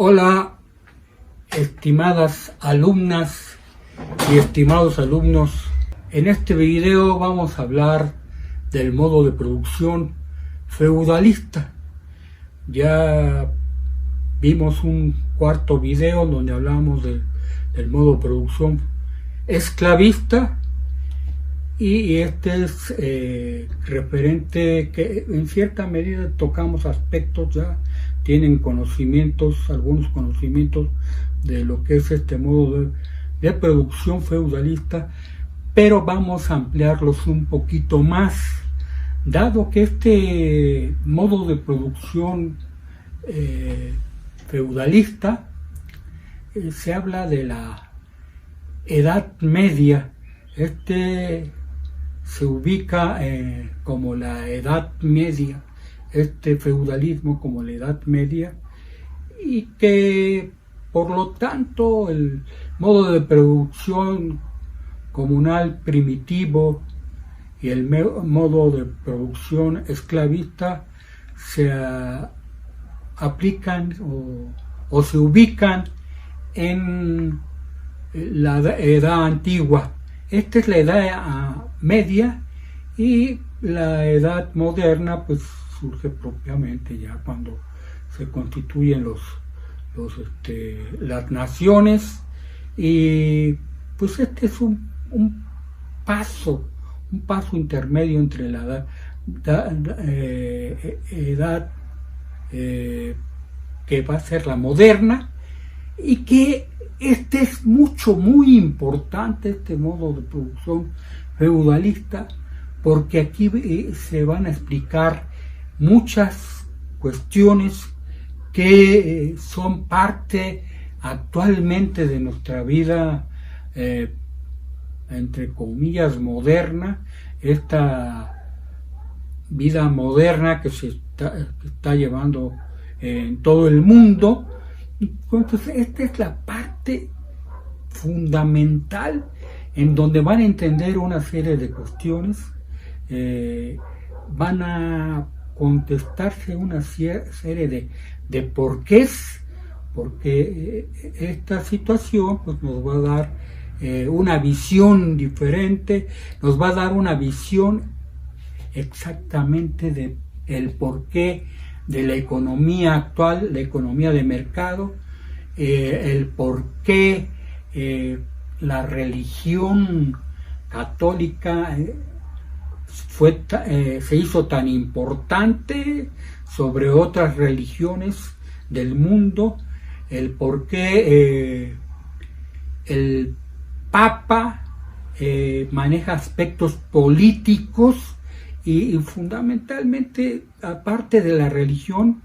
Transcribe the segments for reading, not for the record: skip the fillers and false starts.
Hola, estimadas alumnas y estimados alumnos. En este video vamos a hablar del modo de producción feudalista. Ya vimos un cuarto video donde hablamos del modo de producción esclavista, y este es referente que en cierta medida tocamos aspectos, ya tienen conocimientos, algunos conocimientos de lo que es este modo de producción feudalista, pero vamos a ampliarlos un poquito más, dado que este modo de producción feudalista se habla de la Edad Media. Se ubica como la Edad Media, este feudalismo como la Edad Media, y que por lo tanto el modo de producción comunal primitivo y el modo de producción esclavista se aplican o se ubican en la edad antigua. Esta es la edad media, y la edad moderna pues surge propiamente ya cuando se constituyen las naciones, y pues este es un paso intermedio entre la edad que va a ser la moderna, y que es muy importante este modo de producción feudalista, porque aquí se van a explicar muchas cuestiones que son parte actualmente de nuestra vida, entre comillas, moderna, esta vida moderna que se está llevando en todo el mundo. Entonces esta es la parte fundamental en donde van a entender una serie de cuestiones, van a contestarse una serie de porqués, porque esta situación pues nos va a dar una visión diferente, nos va a dar una visión exactamente de el porqué de la economía actual, la economía de mercado, el porqué la religión católica se hizo tan importante sobre otras religiones del mundo, el porqué el Papa maneja aspectos políticos y fundamentalmente, aparte de la religión,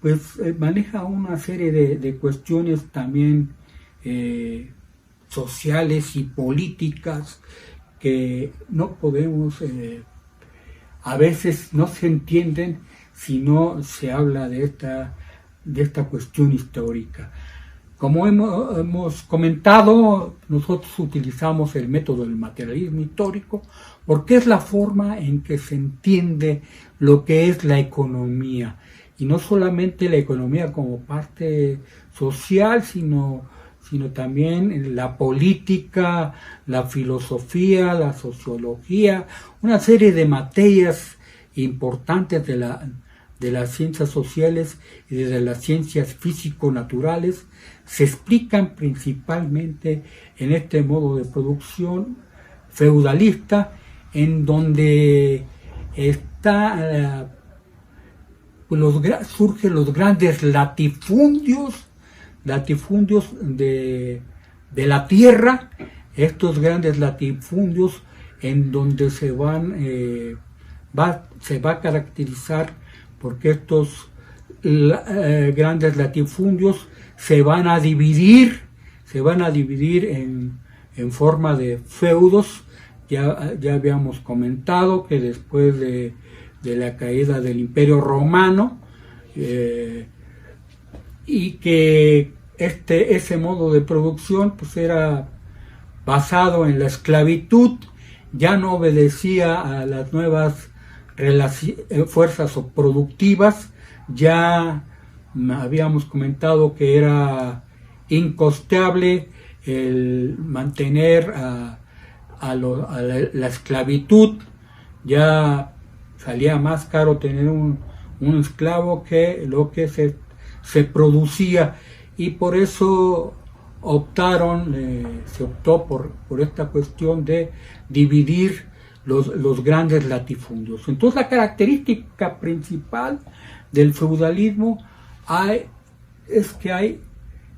pues maneja una serie de cuestiones también sociales y políticas que no podemos, a veces no se entienden si no se habla de esta cuestión histórica. Como hemos comentado, nosotros utilizamos el método del materialismo histórico porque es la forma en que se entiende lo que es la economía, y no solamente la economía como parte social, sino también la política, la filosofía, la sociología, una serie de materias importantes de las ciencias sociales y de las ciencias físico-naturales se explican principalmente en este modo de producción feudalista, en donde surgen los grandes latifundios de la tierra, estos grandes latifundios en donde se va a caracterizar porque estos grandes latifundios se van a dividir en forma de feudos. Ya habíamos comentado que después de la caída del Imperio Romano, y que ese modo de producción pues era basado en la esclavitud, ya no obedecía a las nuevas fuerzas productivas, ya habíamos comentado que era incosteable el mantener a la esclavitud. Ya salía más caro tener un esclavo que lo que se producía, y por eso se optó por esta cuestión de dividir los grandes latifundios. Entonces la característica principal del feudalismo es que hay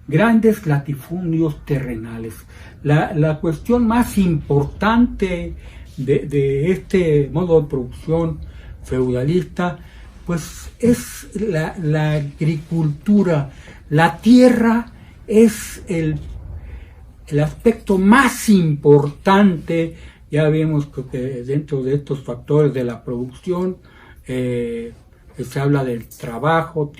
grandes latifundios terrenales. La cuestión más importante de este modo de producción feudalista pues es la agricultura. La tierra es el aspecto más importante. Ya vemos que dentro de estos factores de la producción se habla del trabajo,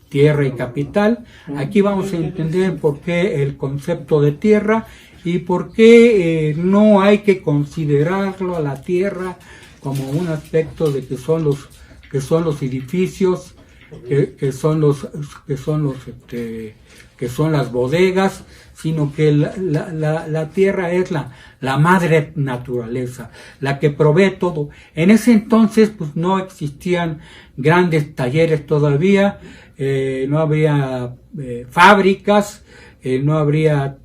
tierra y capital. Aquí vamos a entender por qué el concepto de tierra y por qué no hay que considerarlo a la tierra como un aspecto de que son los edificios, que son las bodegas, sino que la tierra es la madre naturaleza, la que provee todo. En ese entonces pues no existían grandes talleres todavía, no había fábricas, no había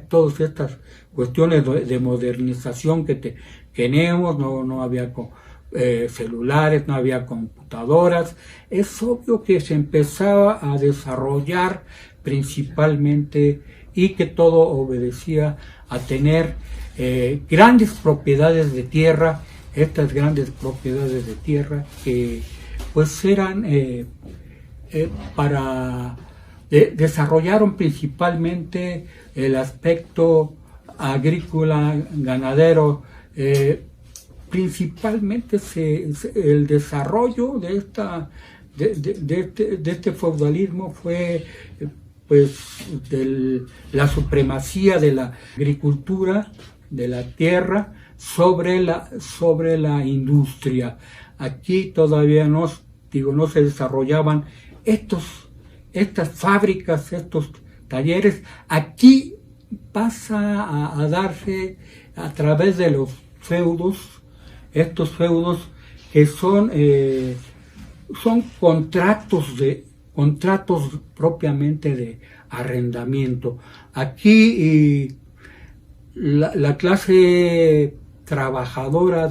todas estas cuestiones de modernización que tenemos, no había celulares, no había computadoras. Es obvio que se empezaba a desarrollar principalmente y que todo obedecía a tener grandes propiedades de tierra. Estas grandes propiedades de tierra que pues eran desarrollaron principalmente el aspecto agrícola, ganadero. Principalmente el desarrollo de este feudalismo fue pues la supremacía de la agricultura, de la tierra sobre la industria. Aquí todavía no se desarrollaban estas fábricas, estos talleres. Aquí pasa a darse a través de los feudos, estos feudos que son contratos propiamente de arrendamiento. Aquí la clase trabajadora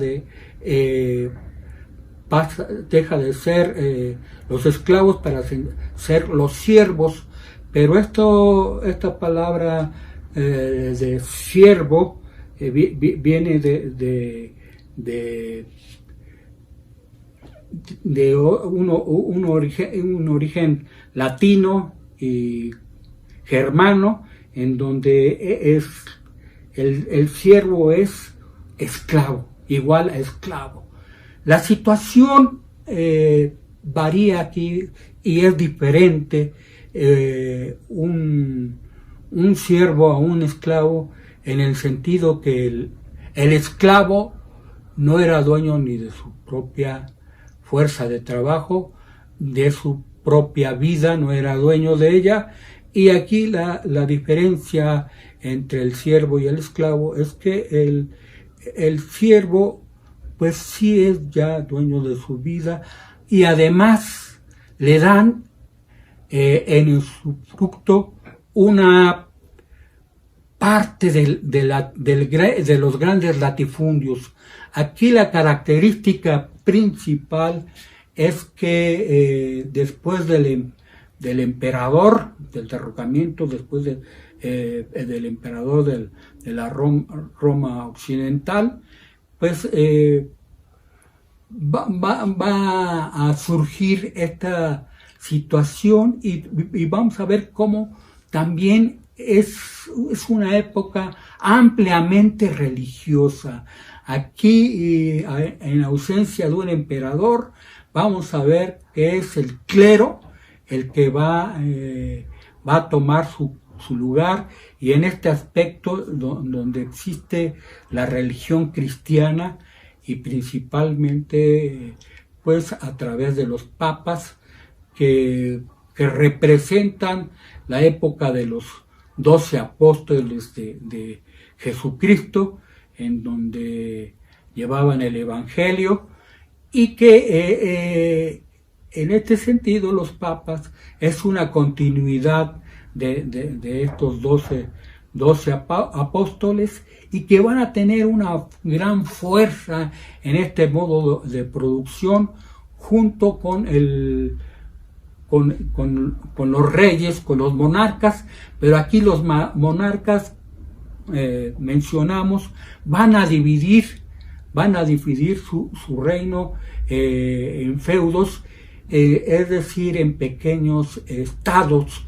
deja de ser los esclavos para ser los siervos, pero esta palabra de siervo viene de un origen latino y germano, en donde el siervo es esclavo, igual a esclavo. La situación varía aquí y es diferente un siervo a un esclavo, en el sentido que el esclavo no era dueño ni de su propia fuerza de trabajo, de su propia vida, no era dueño de ella. Y aquí la diferencia entre el siervo y el esclavo es que el siervo pues sí es ya dueño de su vida, y además le dan en el usufructo una parte de los grandes latifundios. Aquí la característica principal es que después del emperador, del derrocamiento, después del emperador de la Roma occidental, pues va a surgir esta situación, y vamos a ver cómo también es una época ampliamente religiosa. Aquí, en ausencia de un emperador, vamos a ver que es el clero el que va a tomar su lugar, y en este aspecto donde existe la religión cristiana, y principalmente pues a través de los papas, que representan la época de los 12 apóstoles de Jesucristo, en donde llevaban el Evangelio, y que en este sentido los papas es una continuidad de estos 12 apóstoles, y que van a tener una gran fuerza en este modo de producción, junto con los reyes, con los monarcas. Pero aquí los monarcas, mencionamos, van a dividir su reino en feudos, es decir, en pequeños estados,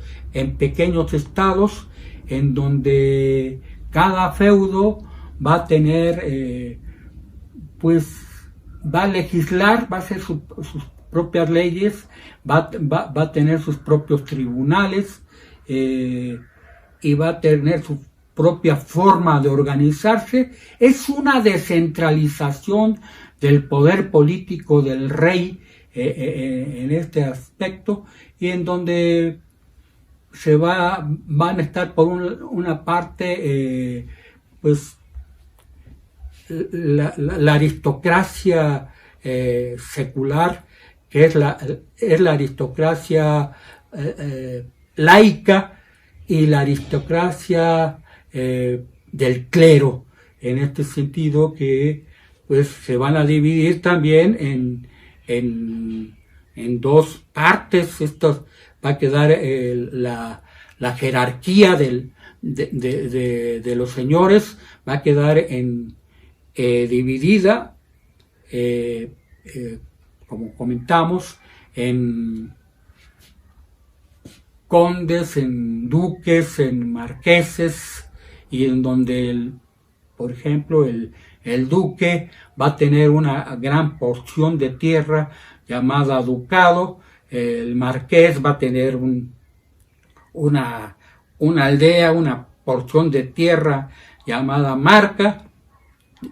en donde cada feudo va a tener, va a legislar, va a hacer sus propias leyes, va a tener sus propios tribunales, y va a tener su propia forma de organizarse. Es una descentralización del poder político del rey en este aspecto, y en donde van a estar por una parte la aristocracia secular, que es la aristocracia laica, y la aristocracia del clero, en este sentido, que pues se van a dividir también en dos partes. Esto va a quedar la jerarquía de los señores, va a quedar dividida, como comentamos, en condes, en duques, en marqueses, y en donde por ejemplo el duque va a tener una gran porción de tierra llamada ducado, el marqués va a tener una aldea, una porción de tierra llamada marca,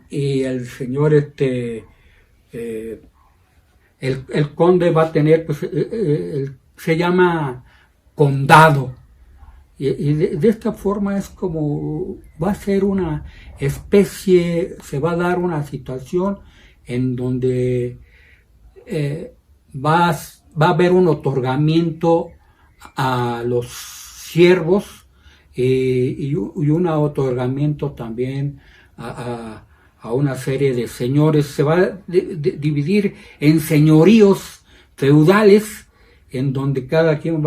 y el señor el conde va a tener, se llama condado. Y de esta forma es como va a ser una especie, se va a dar una situación en donde va a haber un otorgamiento a los siervos, y un otorgamiento también a una serie de señores. Se va a dividir en señoríos feudales, en donde cada quien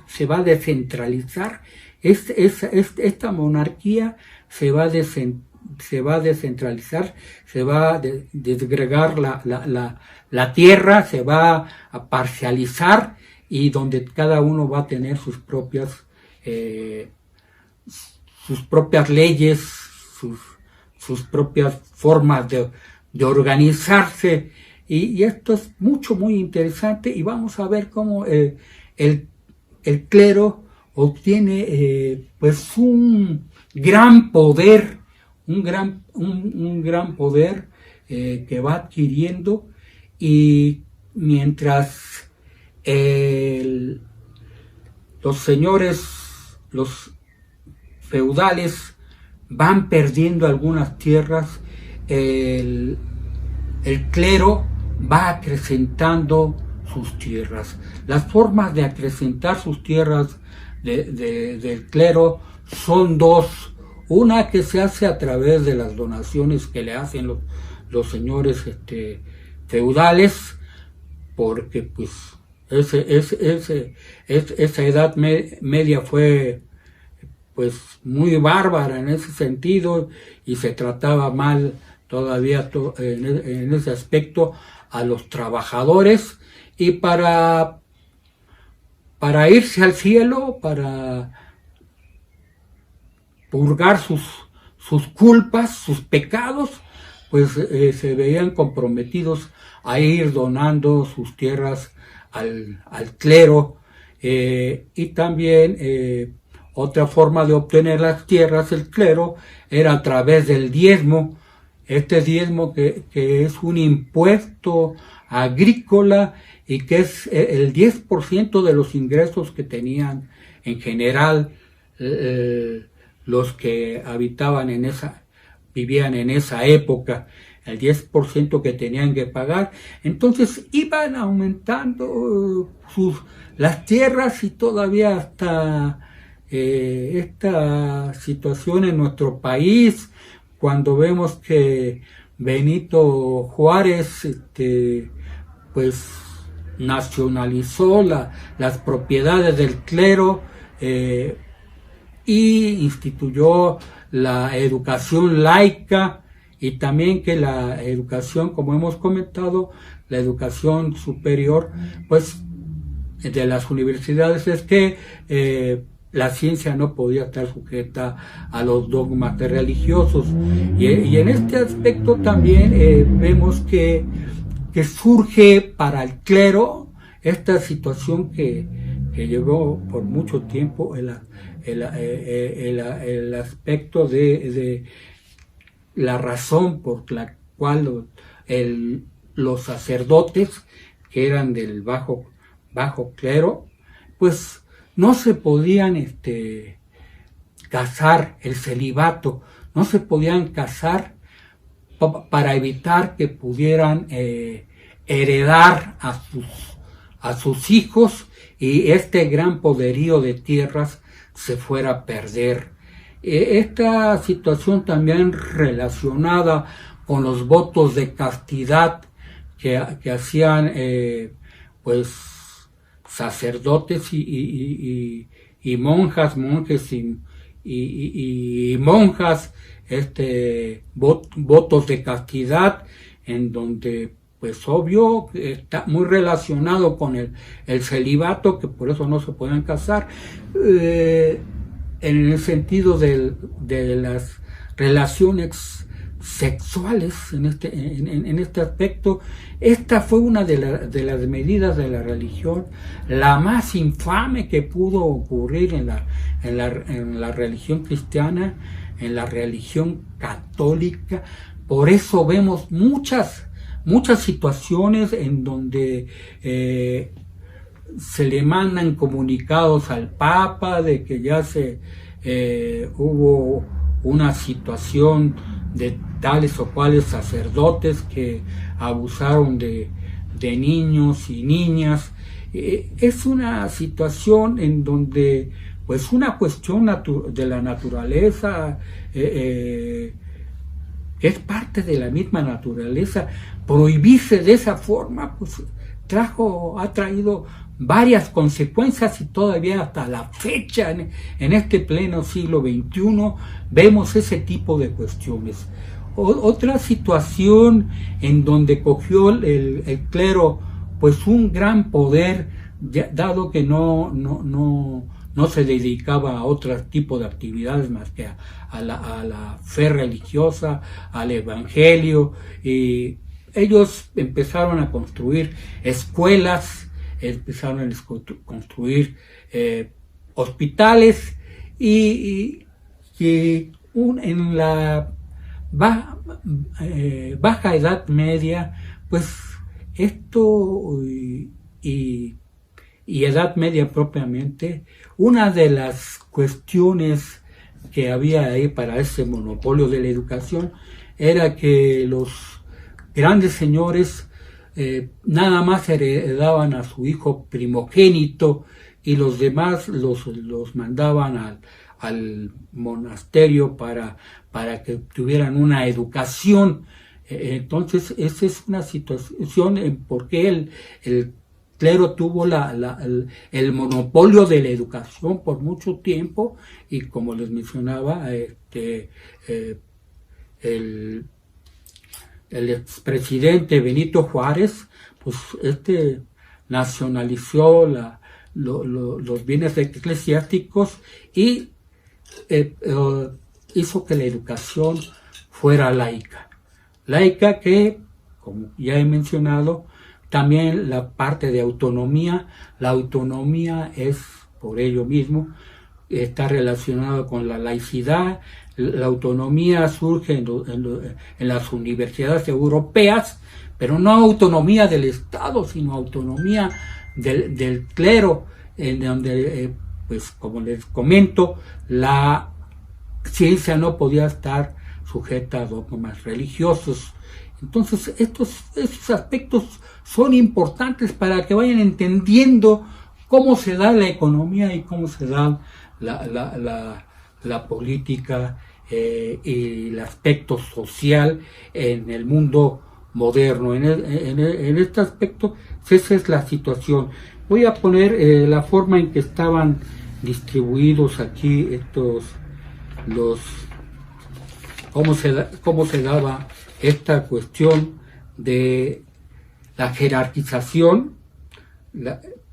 se va a descentralizar. Esta monarquía se va a descentralizar, se va a desgregar la tierra, se va a parcializar, y donde cada uno va a tener sus propias leyes, sus propias formas de organizarse. Y esto es muy interesante, y vamos a ver cómo el clero obtiene un gran poder, un gran poder que va adquiriendo, y mientras los señores, los feudales, van perdiendo algunas tierras, el clero va acrecentando sus tierras. Las formas de acrecentar sus tierras del clero son dos. Una que se hace a través de las donaciones que le hacen los señores feudales, porque pues esa edad media fue pues muy bárbara en ese sentido, y se trataba mal todavía en ese aspecto a los trabajadores, y para irse al cielo, para purgar sus culpas, sus pecados, pues se veían comprometidos a ir donando sus tierras al clero. Y también otra forma de obtener las tierras del clero era a través del diezmo. Este diezmo que es un impuesto agrícola, y que es el 10% de los ingresos que tenían en general los que vivían en esa época, el 10% que tenían que pagar. Entonces iban aumentando las tierras, y todavía hasta esta situación en nuestro país, cuando vemos que Benito Juárez pues nacionalizó las propiedades del clero, y instituyó la educación laica, y también que la educación, como hemos comentado, la educación superior, pues de las universidades, es que la ciencia no podía estar sujeta a los dogmas religiosos. Y en este aspecto también vemos que surge para el clero esta situación que llevó por mucho tiempo el aspecto de la razón por la cual los sacerdotes, que eran del bajo clero, pues no se podían casar, el celibato, no se podían casar para evitar que pudieran heredar a sus hijos, y este gran poderío de tierras se fuera a perder. Esta situación también relacionada con los votos de castidad que hacían pues sacerdotes y monjas, monjes y monjas, votos de castidad, en donde pues obvio está muy relacionado con el celibato, que por eso no se pueden casar, en el sentido de las relaciones sexuales. En este aspecto, esta fue una de las medidas de la religión, la más infame que pudo ocurrir en la religión cristiana, en la religión católica. Por eso vemos muchas situaciones en donde se le mandan comunicados al Papa de que ya hubo una situación de tales o cuales sacerdotes que abusaron de niños y niñas. Es una situación en donde pues una cuestión de la naturaleza, que es parte de la misma naturaleza, prohibirse de esa forma, pues ha traído varias consecuencias, y todavía hasta la fecha, en este pleno siglo XXI, vemos ese tipo de cuestiones. Otra situación en donde cogió el clero pues un gran poder, dado que no se dedicaba a otro tipo de actividades más que a la fe religiosa, al evangelio, y ellos empezaron a construir escuelas, empezaron a construir hospitales, y en la baja Edad Media, pues esto y Edad Media propiamente, una de las cuestiones que había ahí para ese monopolio de la educación era que los grandes señores nada más heredaban a su hijo primogénito, y los demás los mandaban al monasterio para que tuvieran una educación. Entonces esa es una situación en por qué el clero tuvo el monopolio de la educación por mucho tiempo, y como les mencionaba, el expresidente Benito Juárez, pues nacionalizó los bienes eclesiásticos, y hizo que la educación fuera laica, que, como ya he mencionado, también la parte de autonomía. La autonomía es, por ello mismo, está relacionada con la laicidad. La autonomía surge en las universidades europeas, pero no autonomía del Estado, sino autonomía del clero, en donde, pues como les comento, la ciencia no podía estar sujeta a dogmas religiosos. Entonces, estos aspectos son importantes para que vayan entendiendo cómo se da la economía y cómo se da la política y el aspecto social en el mundo moderno. En este aspecto, esa es la situación. Voy a poner la forma en que estaban distribuidos aquí cómo se daba esta cuestión de la jerarquización.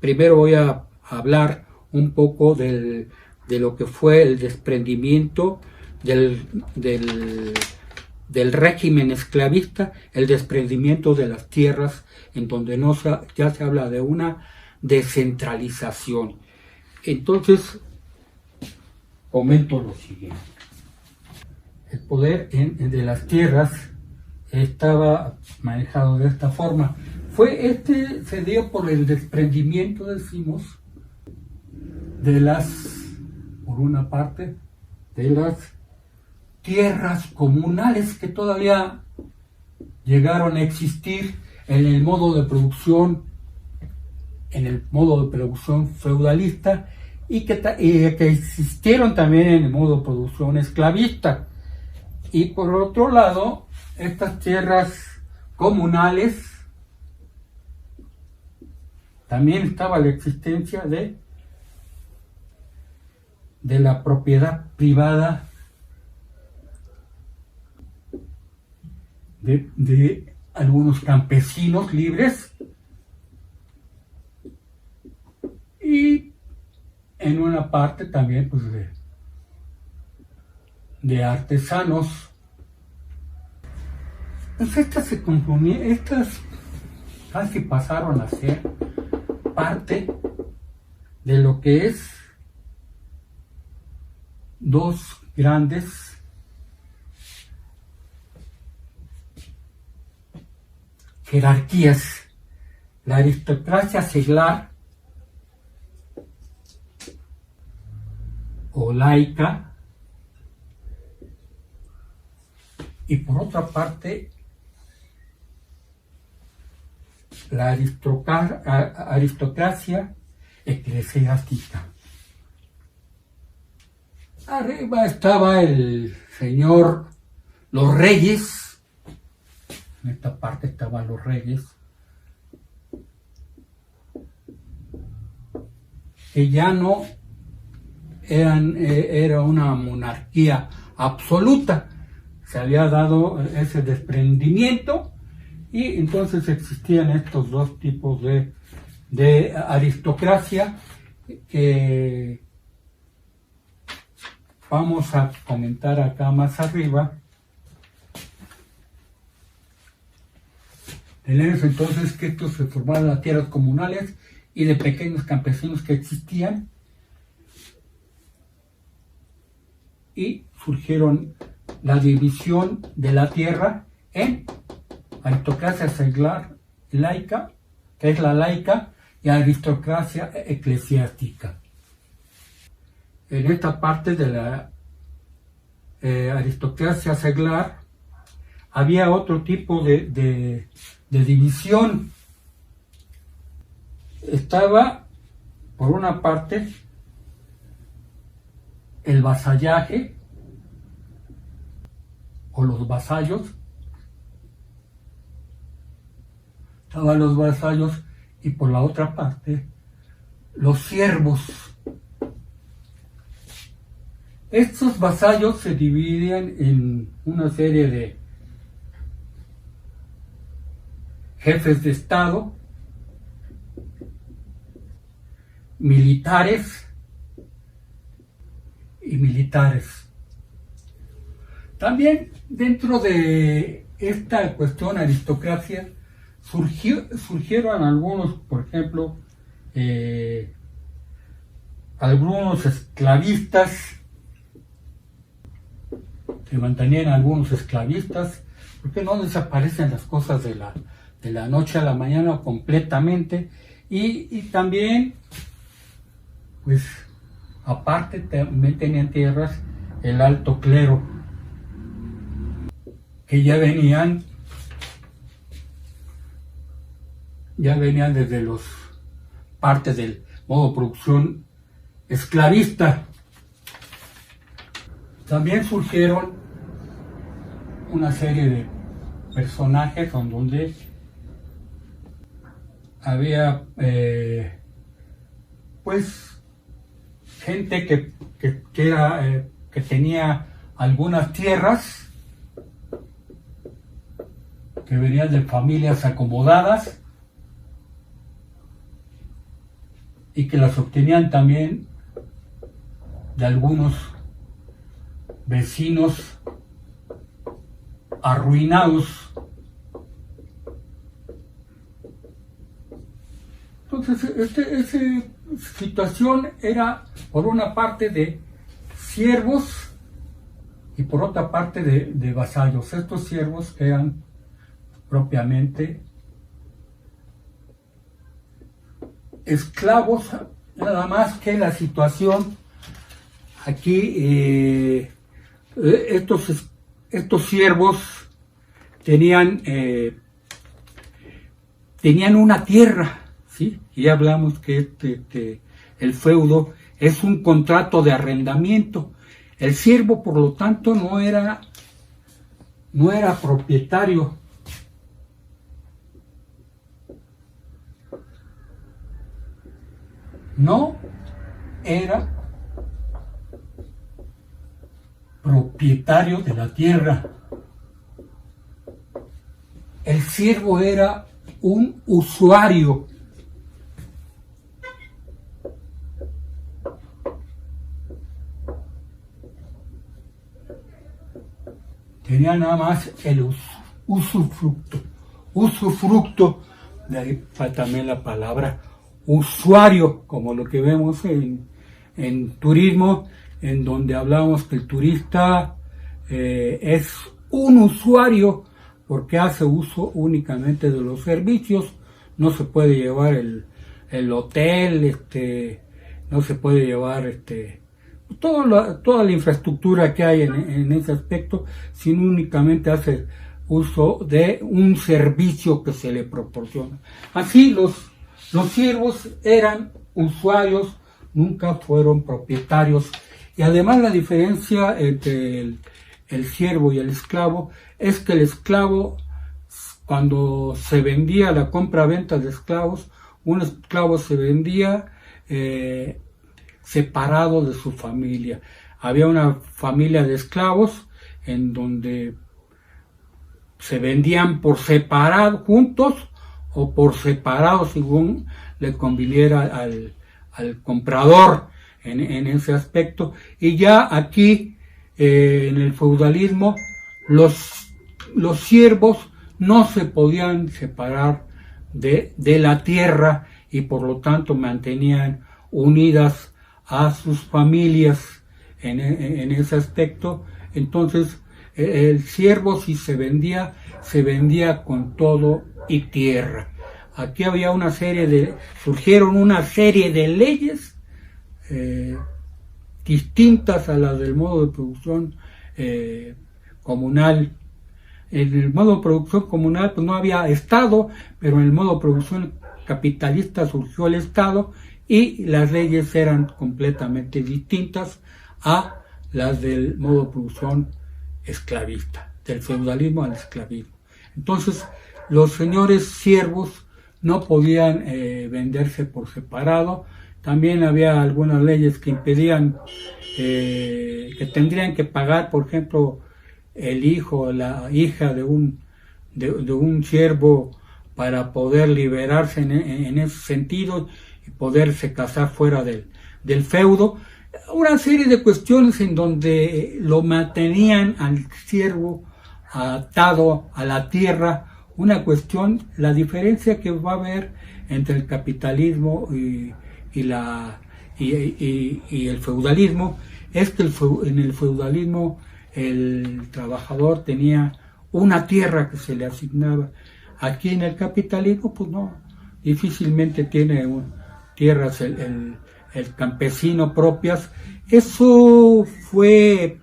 Primero voy a hablar un poco de lo que fue el desprendimiento del régimen esclavista, el desprendimiento de las tierras, en donde ya se habla de una descentralización. Entonces, comento lo siguiente. El poder de las tierras estaba manejado de esta forma. Se dio por el desprendimiento, decimos, por una parte, de las tierras comunales que todavía llegaron a existir en el modo de producción feudalista y que existieron también en el modo de producción esclavista. Y por otro lado, estas tierras comunales, también estaba la existencia de la propiedad privada de algunos campesinos libres, y en una parte también pues de artesanos. Pues estas casi pasaron a ser parte de lo que es dos grandes jerarquías: la aristocracia seglar o laica, y por otra parte la aristocracia eclesiástica. Arriba estaba el señor, los reyes, en esta parte estaban los reyes, que ya no era una monarquía absoluta. Se había dado ese desprendimiento y entonces existían estos dos tipos de aristocracia que vamos a comentar acá más arriba. Tenemos entonces que estos se formaron las tierras comunales y de pequeños campesinos que existían, y surgieron la división de la tierra en aristocracia seglar laica, que es la laica, y aristocracia eclesiástica. En esta parte de la aristocracia seglar había otro tipo de división. Estaba, por una parte, el vasallaje o los vasallos. Estaban los vasallos, y por la otra parte los siervos. Estos vasallos se dividían en una serie de jefes de estado, militares y militares. También dentro de esta cuestión aristocracia surgieron algunos, por ejemplo, algunos esclavistas. Se mantenían algunos esclavistas, porque no desaparecen las cosas de de la noche a la mañana completamente, y también, pues, aparte también tenían tierras el alto clero, que ya venían desde los partes del modo de producción esclavista. También surgieron una serie de personajes en donde había pues gente que tenía algunas tierras, que venían de familias acomodadas y que las obtenían también de algunos vecinos arruinados. Entonces, esa situación era por una parte de siervos y por otra parte de vasallos. Estos siervos eran propiamente esclavos, nada más que la situación aquí, estos siervos tenían una tierra, ¿sí? Y ya hablamos que el feudo es un contrato de arrendamiento. El siervo, por lo tanto, no era propietario. No era propietario de la tierra. El siervo era un usuario. Tenía nada más el usufructo, de ahí falta también la palabra usuario, como lo que vemos en turismo, en donde hablamos que el turista es un usuario porque hace uso únicamente de los servicios. No se puede llevar el hotel, no se puede llevar toda la infraestructura que hay en ese aspecto, sino únicamente hace uso de un servicio que se le proporciona. Así los siervos eran usuarios, nunca fueron propietarios. Y además la diferencia entre el siervo y el esclavo es que el esclavo, cuando se vendía la compra-venta de esclavos, un esclavo se vendía separado de su familia. Había una familia de esclavos en donde se vendían por separado, juntos o por separado, según le conviniera al comprador en ese aspecto. Y ya aquí en el feudalismo los siervos no se podían separar de la tierra y por lo tanto mantenían unidas a sus familias en ese aspecto. Entonces el siervo, si se vendía con todo y tierra. Aquí había surgieron una serie de leyes distintas a las del modo de producción comunal. En el modo de producción comunal pues no había Estado, pero en el modo de producción capitalista surgió el Estado y las leyes eran completamente distintas a las del modo de producción esclavista, del feudalismo al esclavismo. Entonces, los señores siervos no podían venderse por separado. También había algunas leyes que impedían que tendrían que pagar, por ejemplo, el hijo o la hija de un siervo para poder liberarse en ese sentido y poderse casar fuera del feudo. Una serie de cuestiones en donde lo mantenían al siervo atado a la tierra. Una cuestión, la diferencia que va a haber entre el capitalismo y el feudalismo es que en el feudalismo el trabajador tenía una tierra que se le asignaba. Aquí en el capitalismo, pues no, difícilmente tiene tierras el campesino propias. Eso fue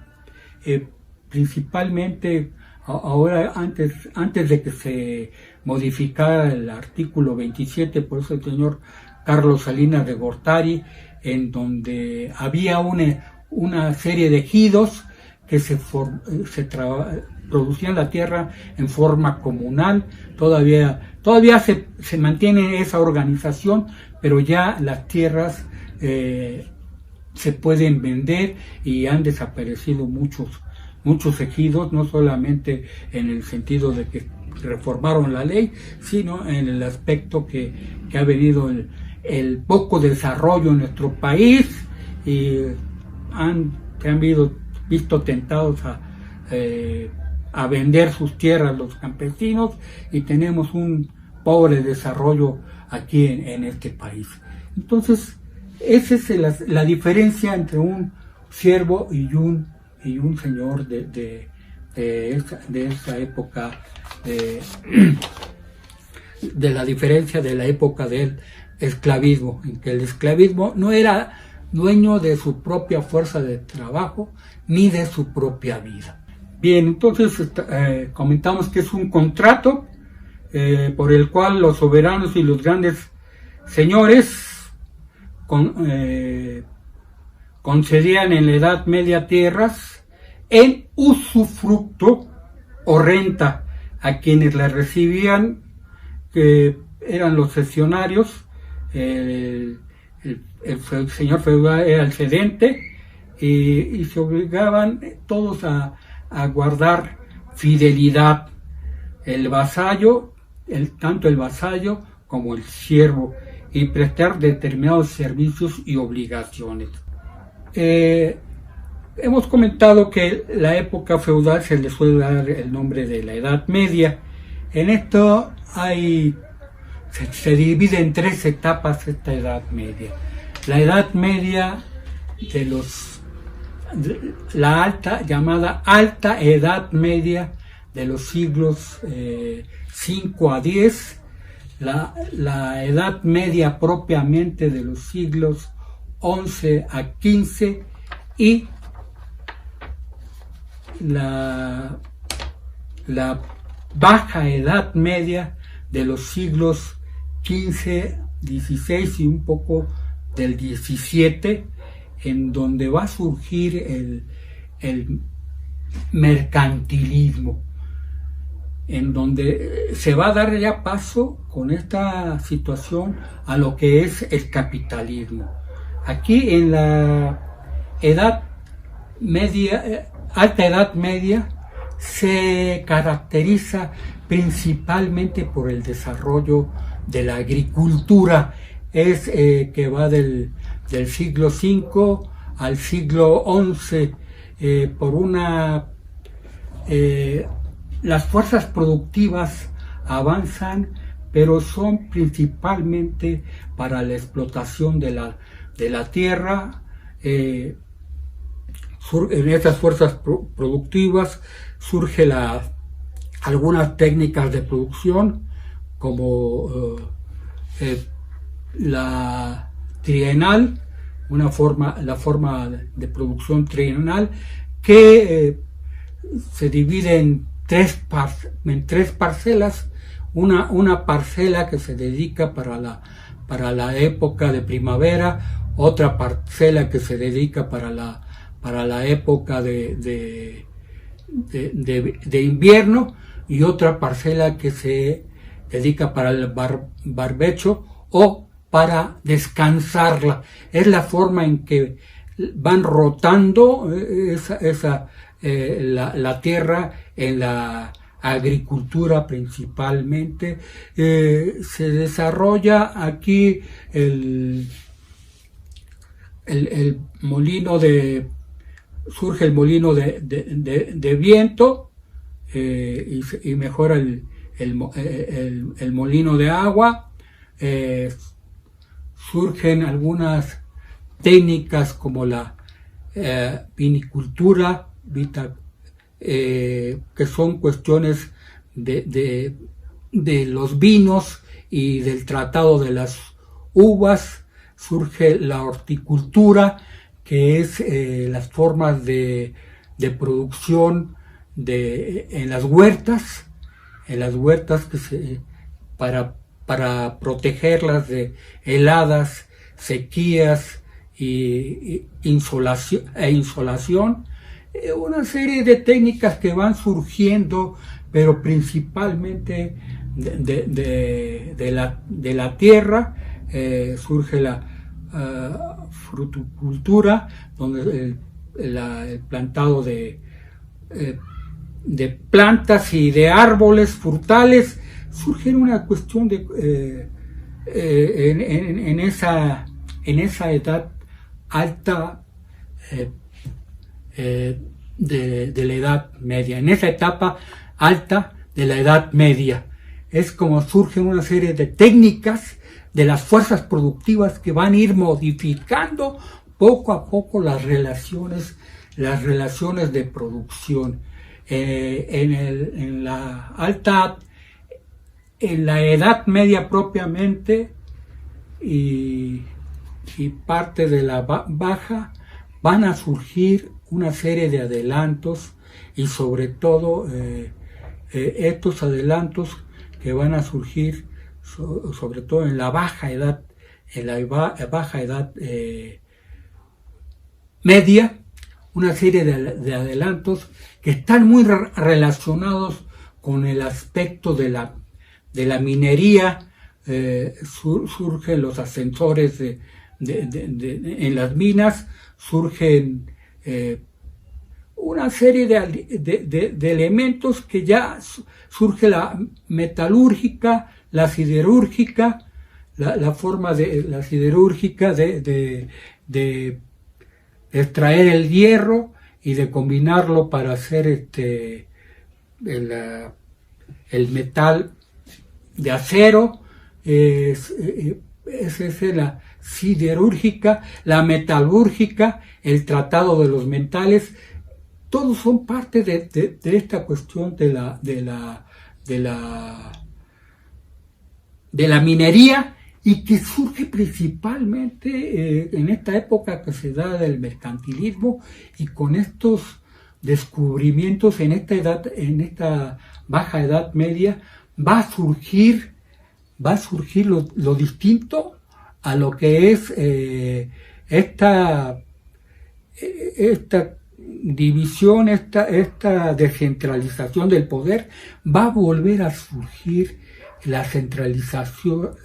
principalmente ahora, antes de que se modificara el artículo 27, por eso el señor Carlos Salinas de Gortari, en donde había una serie de ejidos que producían la tierra en forma comunal. Todavía se mantiene esa organización, pero ya las tierras se pueden vender y han desaparecido muchos ejidos, no solamente en el sentido de que reformaron la ley, sino en el aspecto que ha venido el poco desarrollo en nuestro país, y se han visto tentados a vender sus tierras los campesinos, y tenemos un pobre desarrollo aquí en este país. Entonces, esa es la diferencia entre un siervo y un señor de esa época, de la diferencia de la época del esclavismo, en que el esclavismo no era dueño de su propia fuerza de trabajo ni de su propia vida. Bien, entonces comentamos que es un contrato por el cual los soberanos y los grandes señores concedían en la Edad Media tierras en usufructo o renta a quienes la recibían, que eran los cesionarios. El señor feudal era el cedente, y se obligaban todos a guardar fidelidad. El vasallo, tanto el vasallo como el siervo, y prestar determinados servicios y obligaciones. Hemos comentado que la época feudal se le suele dar el nombre de la Edad Media. En esto se divide en 3 etapas esta Edad Media. La Edad Media llamada Alta Edad Media, de los siglos 5 a 10, la Edad Media propiamente de los siglos 11 a 15, y la Baja Edad Media de los siglos 15, 16 y un poco del 17, en donde va a surgir el mercantilismo, en donde se va a dar ya paso con esta situación a lo que es el capitalismo. Aquí en la Edad Media, Alta Edad Media, se caracteriza principalmente por el desarrollo de la agricultura. Es que va del siglo V al siglo XI, las fuerzas productivas avanzan, pero son principalmente para la explotación de la tierra. En esas fuerzas productivas surgen algunas técnicas de producción, como la trienal, la forma de producción trienal, que se divide en tres parcelas. Una parcela que se dedica para la época de primavera, otra parcela que se dedica para la época de invierno, y otra parcela que se dedica para el barbecho o para descansarla. Es la forma en que van rotando la tierra en la agricultura principalmente. Se desarrolla aquí surge el molino de viento, y mejora el molino de agua. Surgen algunas técnicas como la vinicultura, que son cuestiones de de los vinos y del tratado de las uvas, surge la horticultura, que es las formas de producción en las huertas que para protegerlas de heladas, sequías y insolación, una serie de técnicas que van surgiendo, pero principalmente de la tierra. Surge la fruticultura, donde el plantado de plantas y de árboles frutales surge una cuestión en esa edad alta de la Edad Media, en esa etapa alta de la Edad Media. Es como surgen una serie de técnicas de las fuerzas productivas que van a ir modificando poco a poco las relaciones de producción. En la Edad Media propiamente y parte de la baja, van a surgir una serie de adelantos, y sobre todo estos adelantos que van a surgir sobre todo en la baja edad media, una serie de adelantos que están muy relacionados con el aspecto de la minería. Surgen los ascensores en las minas, surgen una serie de elementos que ya surge la metalúrgica, la siderúrgica, la forma de la siderúrgica de extraer el hierro y de combinarlo para hacer el metal de acero. Es la siderúrgica, la metalúrgica, el tratado de los metales. Todos son parte de esta cuestión de la minería, y que surge principalmente en esta época que se da del mercantilismo, y con estos descubrimientos en esta baja edad media va a surgir lo distinto a lo que es esta división, esta descentralización del poder. Va a volver a surgir la centralización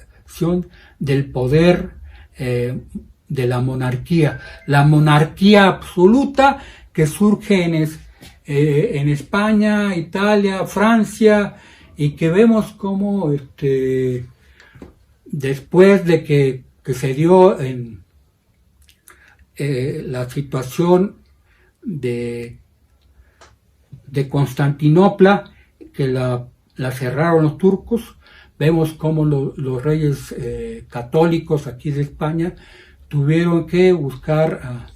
del poder de la monarquía absoluta, que surge en España, Italia, Francia, y que vemos como después de que se dio en la situación de Constantinopla, que la cerraron los turcos, vemos cómo los reyes católicos aquí de España tuvieron que buscar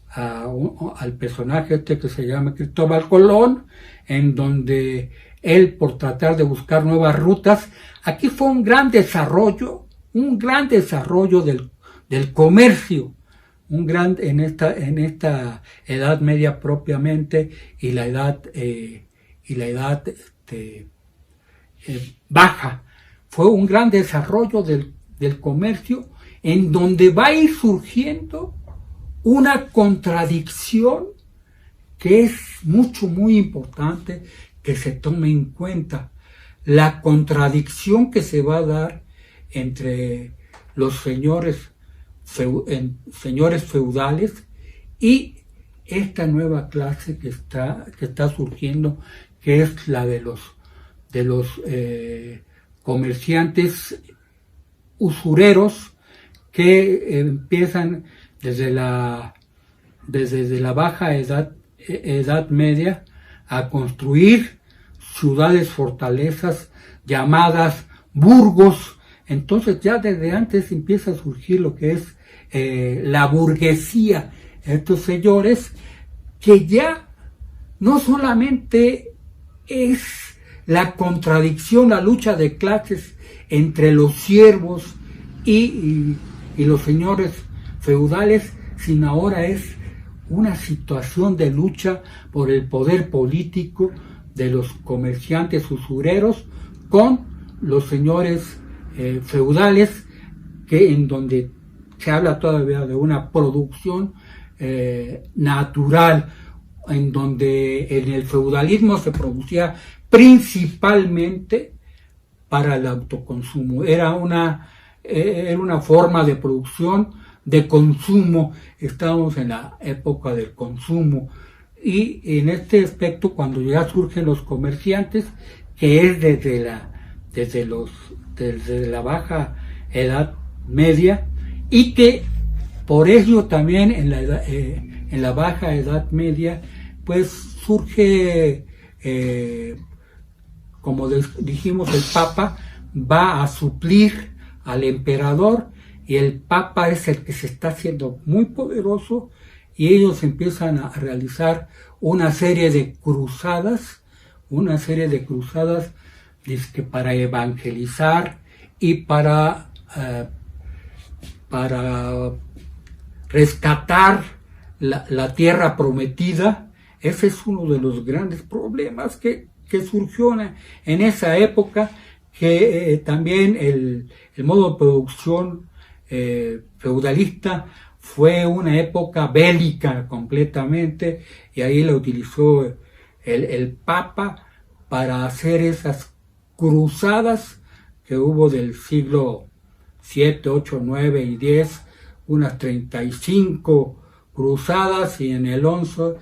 al personaje que se llama Cristóbal Colón, en donde él, por tratar de buscar nuevas rutas, aquí fue un gran desarrollo del comercio, en esta Edad Media propiamente, y la edad baja. Fue un gran desarrollo del comercio, en donde va a ir surgiendo una contradicción que es muy importante que se tome en cuenta. La contradicción que se va a dar entre los señores feudales y esta nueva clase que está surgiendo, que es la de los comerciantes usureros, que empiezan desde la baja edad media a construir ciudades fortalezas llamadas burgos. Entonces ya desde antes empieza a surgir lo que es la burguesía, estos señores que ya no solamente es la contradicción, la lucha de clases entre los siervos y los señores feudales, sino ahora es una situación de lucha por el poder político de los comerciantes usureros con los señores feudales, que en donde se habla todavía de una producción natural, en donde en el feudalismo se producía principalmente para el autoconsumo. Era una forma de producción de consumo. Estábamos en la época del consumo, y en este aspecto, cuando ya surgen los comerciantes, que es desde la Baja Edad Media, y que por ello también en la Baja Edad Media pues surge, como dijimos, el Papa va a suplir al emperador, y el Papa es el que se está haciendo muy poderoso, y ellos empiezan a realizar una serie de cruzadas dizque para evangelizar y para rescatar la tierra prometida. Ese es uno de los grandes problemas que surgió en esa época, que también el modo de producción feudalista fue una época bélica completamente, y ahí la utilizó el Papa para hacer esas cruzadas que hubo del siglo 7, 8, 9 y 10, unas 35 cruzadas, y en el 11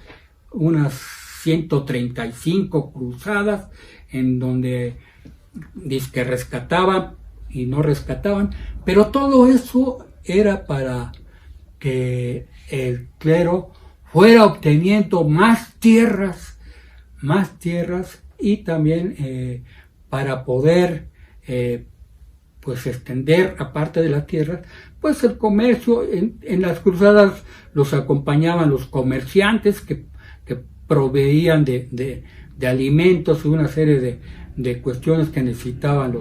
unas 135 cruzadas, en donde dizque rescataban y no rescataban, pero todo eso era para que el clero fuera obteniendo más tierras, y también para poder pues extender, aparte de las tierras, pues el comercio. En las cruzadas los acompañaban los comerciantes que proveían de alimentos y una serie de cuestiones que necesitaban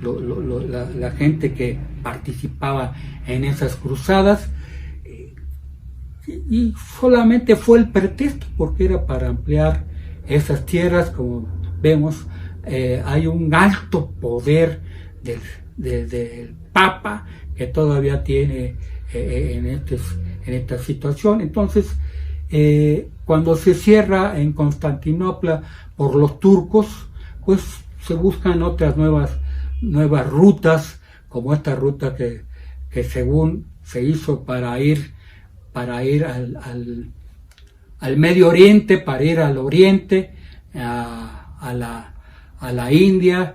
la gente que participaba en esas cruzadas, y solamente fue el pretexto, porque era para ampliar esas tierras. Como vemos, hay un alto poder del Papa que todavía tiene en esta situación. Entonces, cuando se cierra en Constantinopla por los turcos, pues se buscan otras nuevas rutas, como esta ruta que según se hizo para ir al Medio Oriente, para ir al Oriente, a la India,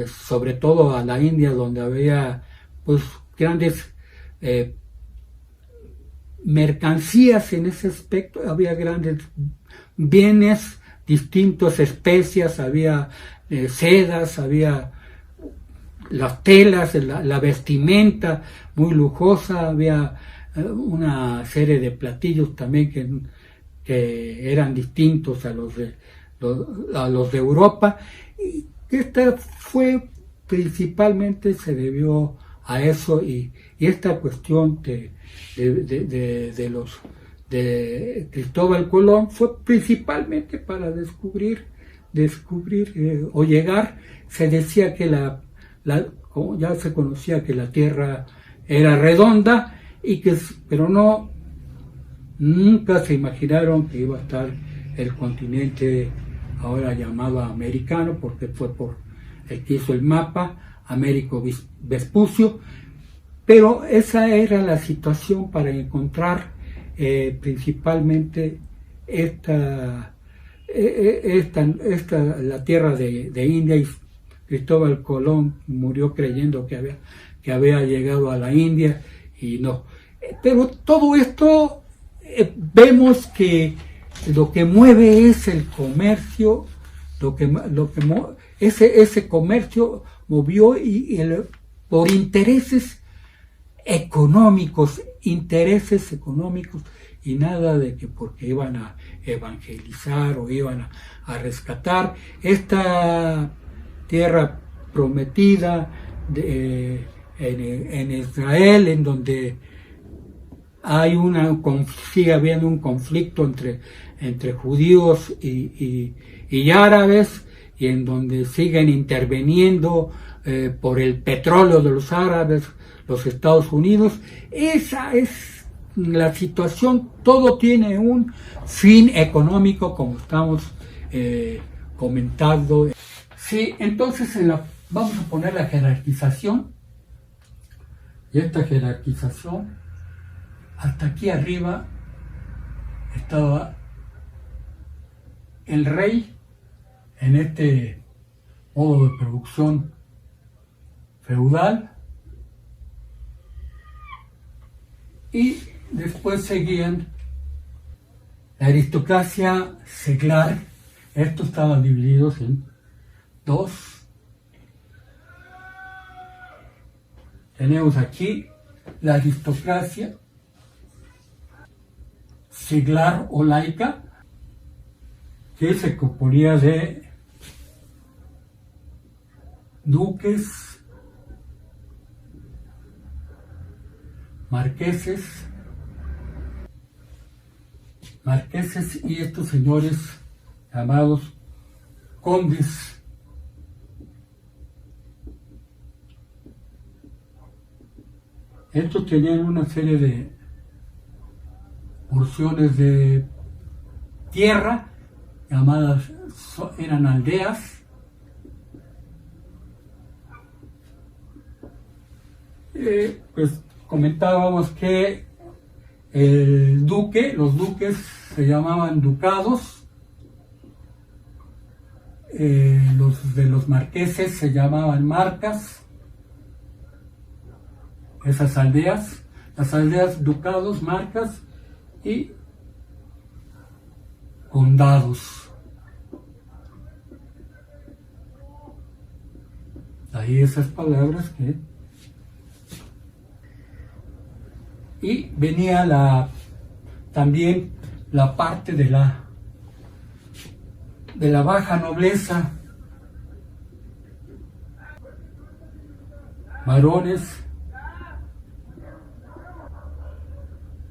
sobre todo a la India, donde había pues grandes mercancías en ese aspecto, había grandes bienes, distintas especias, había sedas, había las telas, la vestimenta muy lujosa, había una serie de platillos también que eran distintos a los de Europa, y esta fue principalmente, se debió a eso, y esta cuestión de Cristóbal Colón fue principalmente para descubrir o llegar. Se decía que como ya se conocía que la Tierra era redonda, pero nunca se imaginaron que iba a estar el continente ahora llamado americano, porque fue por el que hizo el mapa, Américo Vespucio. Pero esa era la situación para encontrar principalmente la tierra de India, y Cristóbal Colón murió creyendo que había llegado a la India, y no. Pero todo esto vemos que lo que mueve es el comercio, ese comercio movió por intereses económicos, y nada de que porque iban a evangelizar o iban a rescatar esta tierra prometida en Israel, en donde hay sigue habiendo un conflicto entre judíos y árabes, y en donde siguen interviniendo por el petróleo de los árabes los Estados Unidos. Esa es la situación. Todo tiene un fin económico, como estamos comentando. Sí, entonces vamos a poner la jerarquización, y esta jerarquización, hasta aquí arriba estaba el rey en este modo de producción feudal, y después seguían la aristocracia seglar. Estos estaban divididos en dos. Tenemos aquí la aristocracia seglar o laica, que se componía de duques, marqueses y estos señores llamados condes. Estos tenían una serie de porciones de tierra llamadas, eran aldeas. Pues comentábamos que los duques se llamaban ducados, los de los marqueses se llamaban marcas, esas aldeas, las aldeas, ducados, marcas y condados. Ahí esas palabras que... Y venía también la parte de la baja nobleza, varones,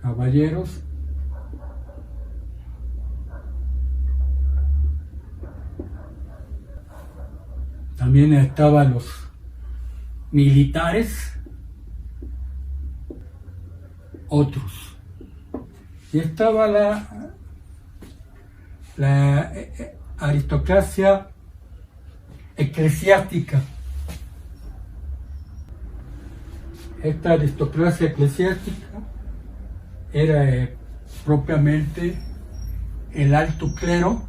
caballeros, también estaban los militares, otros, y estaba la aristocracia eclesiástica. Esta aristocracia eclesiástica era propiamente el alto clero,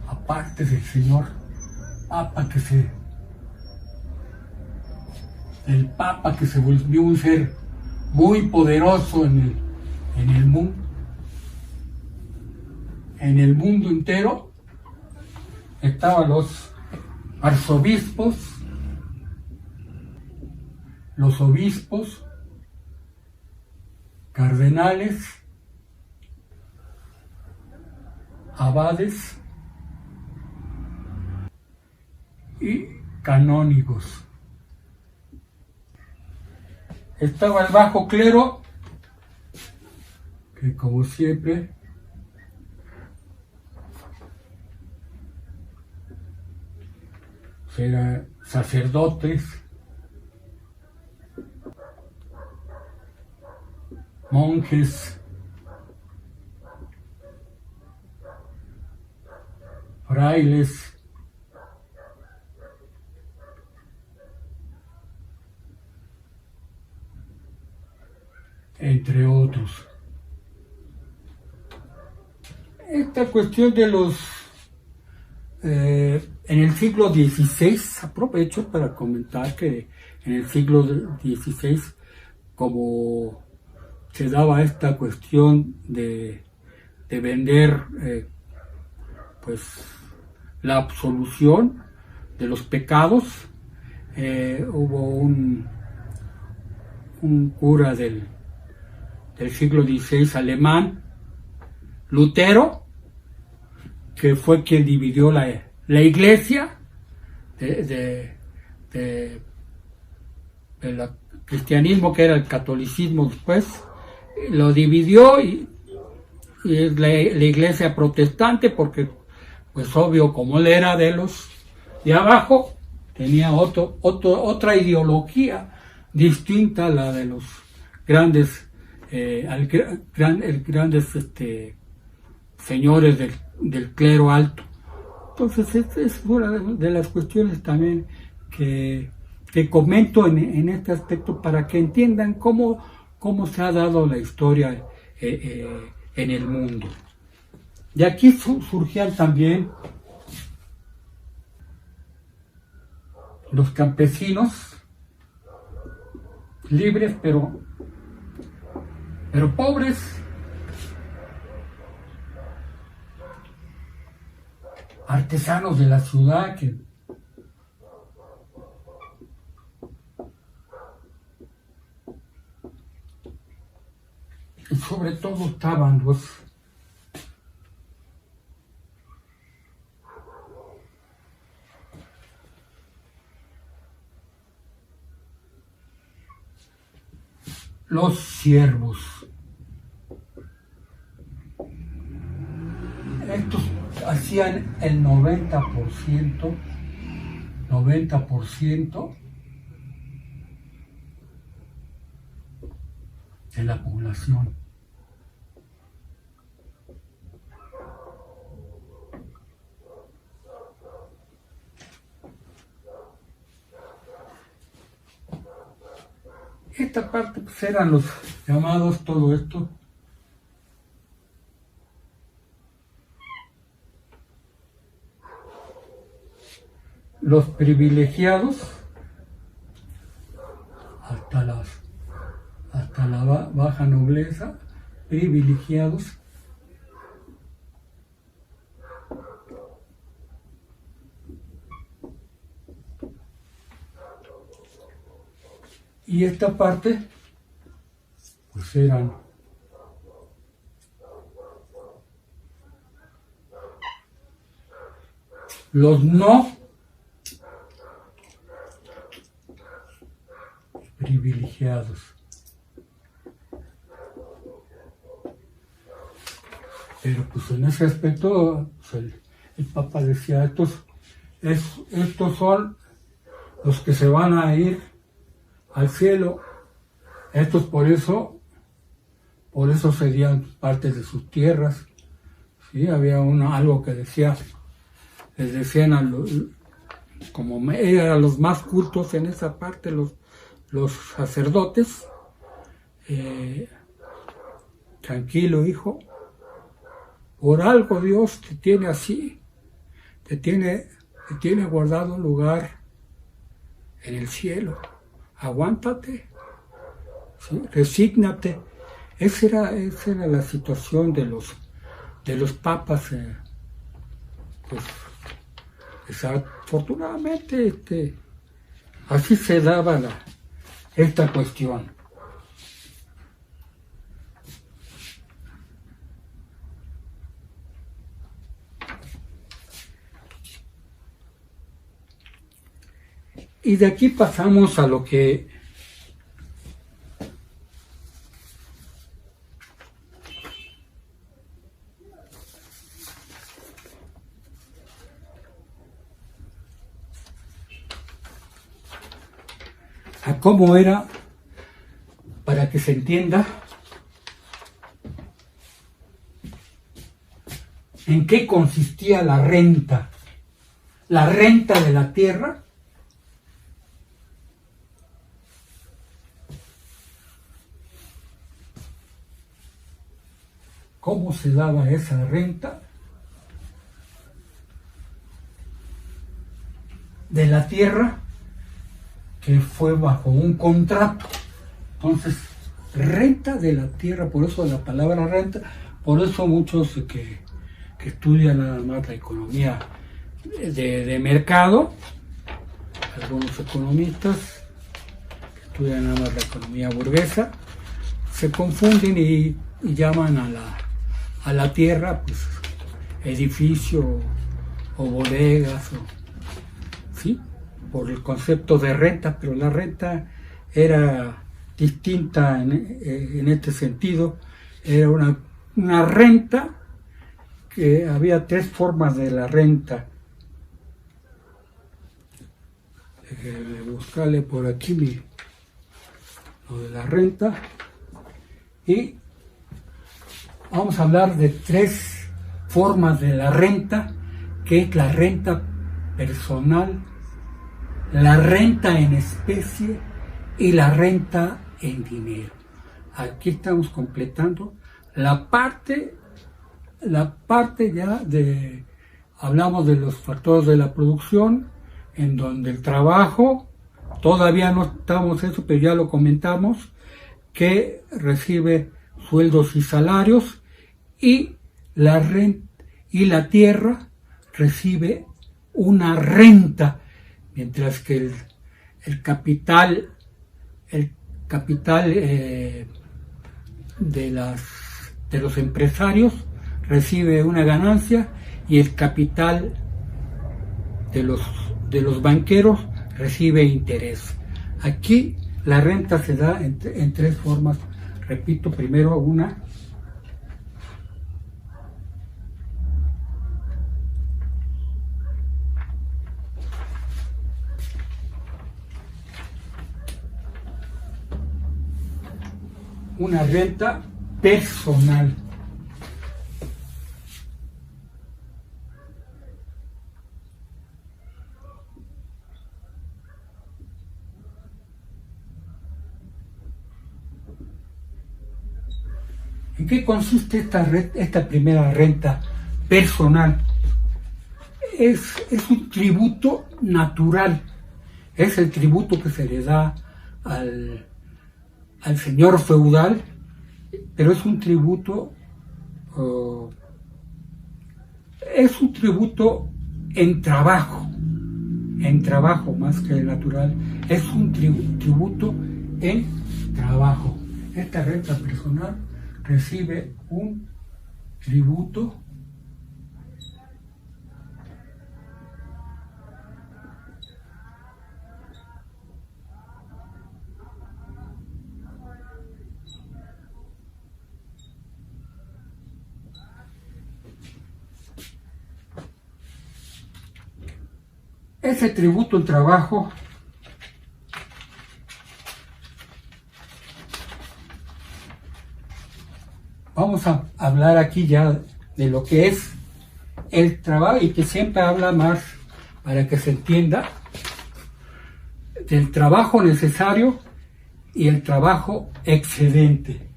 aparte del señor Papa, el Papa que se volvió un ser muy poderoso en el mundo entero. Estaban los arzobispos, los obispos, cardenales, abades y canónigos. Estaba el bajo clero, que como siempre eran sacerdotes, monjes, frailes, entre otros. Esta cuestión de los en el siglo XVI, aprovecho para comentar que en el siglo XVI, como se daba esta cuestión de vender pues la absolución de los pecados, hubo un cura del siglo XVI alemán, Lutero, que fue quien dividió la iglesia del cristianismo, que era el catolicismo después, lo dividió y es la iglesia protestante, porque pues obvio, como él era de los de abajo, tenía otra ideología distinta a la de los grandes grandes señores del clero alto. Entonces es una de las cuestiones también que comento en este aspecto, para que entiendan cómo se ha dado la historia en el mundo. De aquí surgían también los campesinos libres, pero pobres, artesanos de la ciudad que sobre todo estaban los siervos. Estos hacían el 90% de la población. Esta parte pues eran los llamados, todo esto, los privilegiados, hasta la baja nobleza, privilegiados, y esta parte pues eran los no privilegiados. Pero pues en ese aspecto pues el Papa decía, estos son los que se van a ir al cielo. Estos por eso serían partes de sus tierras. ¿Sí? Había algo que decía, les decían como eran los más cultos en esa parte, los sacerdotes, tranquilo, hijo, por algo Dios te tiene así, te tiene guardado un lugar en el cielo. Aguántate, ¿sí? Resígnate. Esa era la situación de los papas. Pues desafortunadamente así se daba esta cuestión. Y de aquí pasamos a lo que a cómo era, para que se entienda en qué consistía la renta de la tierra. ¿Cómo se daba esa renta de la tierra que fue bajo un contrato? Entonces, renta de la tierra, por eso la palabra renta, por eso muchos que estudian nada más la economía de mercado, algunos economistas estudian nada más la economía burguesa, se confunden y llaman a la tierra pues edificio o bodegas, ¿sí? Por el concepto de renta, pero la renta era distinta en este sentido. Era una renta que había tres formas de la renta. Déjenme buscarle por aquí lo de la renta. Y vamos a hablar de tres formas de la renta, que es la renta personal, la renta en especie y la renta en dinero. Aquí estamos completando la parte ya de, hablamos de los factores de la producción, en donde el trabajo, todavía no estamos en eso, pero ya lo comentamos, que recibe sueldos y salarios, y la renta y la tierra recibe una renta, mientras que el capital de los empresarios recibe una ganancia, y el capital de los banqueros recibe interés. Aquí la renta se da en tres formas. Repito, primero una renta personal. ¿En qué consiste esta primera renta personal? Es un tributo natural, es el tributo que se le da al señor feudal, pero es un tributo en trabajo más que natural, es un tributo en trabajo. Esta renta personal recibe un tributo ese tributo en trabajo vamos a hablar aquí ya de lo que es el trabajo, y que siempre habla más, para que se entienda, del trabajo necesario y el trabajo excedente.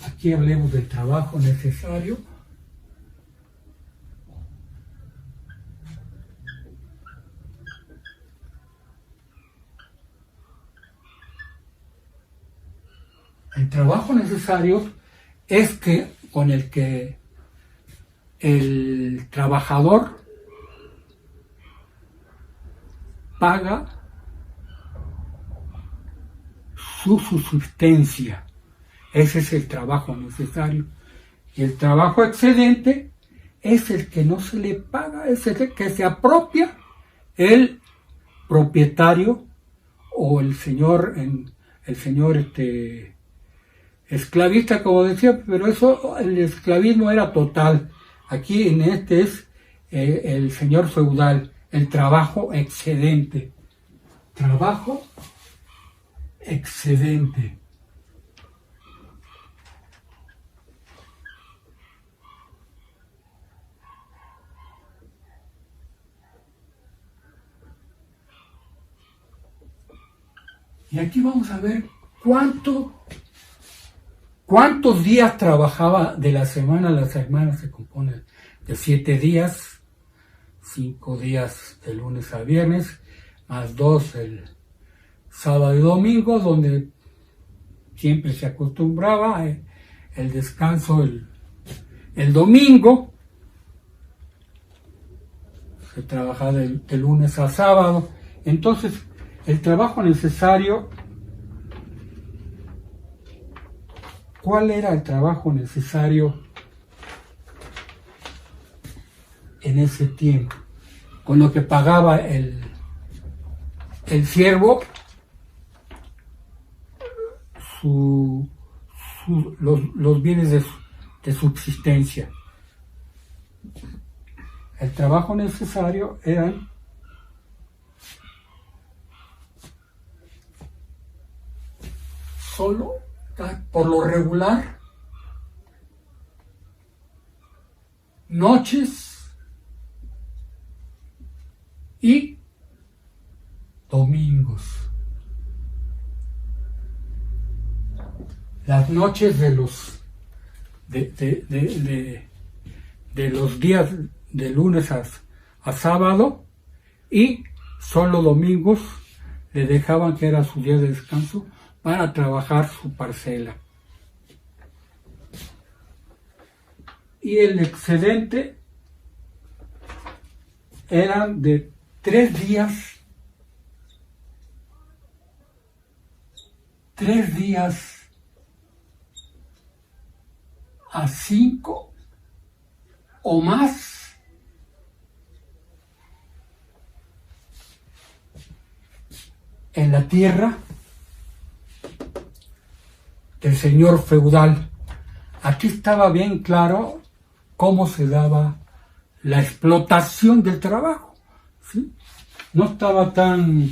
Aquí hablemos del trabajo necesario es que con el que el trabajador paga su subsistencia. Ese es el trabajo necesario. Y el trabajo excedente es el que no se le paga, es el que se apropia el propietario o el señor esclavista, como decía, pero eso, el esclavismo era total. Aquí en este es el señor feudal, el trabajo excedente. Trabajo excedente. Y aquí vamos a ver cuántos días trabajaba de la semana. La semana se compone de 7 días, 5 días de lunes a viernes, más 2 el sábado y domingo, donde siempre se acostumbraba el descanso el domingo. Se trabajaba de lunes a sábado. Entonces, el trabajo necesario ¿cuál era el trabajo necesario en ese tiempo? Con lo que pagaba el siervo, los bienes de subsistencia. El trabajo necesario eran solo, por lo regular, noches y domingos. Las noches de los días de lunes a sábado, y solo domingos le dejaban, que era su día de descanso, para trabajar su parcela. Y el excedente eran de 3 días a 5 o más en la tierra del señor feudal. Aquí estaba bien claro cómo se daba la explotación del trabajo, ¿sí? No estaba tan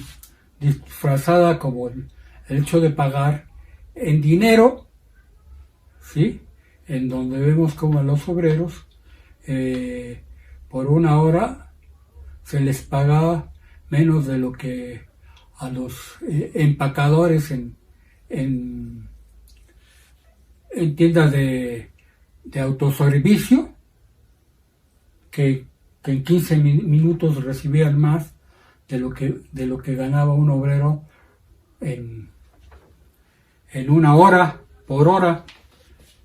disfrazada como el hecho de pagar en dinero, ¿sí? En donde vemos como a los obreros por una hora se les pagaba menos de lo que a los empacadores en tiendas de autoservicio, que en 15 minutos recibían más de lo que ganaba un obrero en una hora por hora.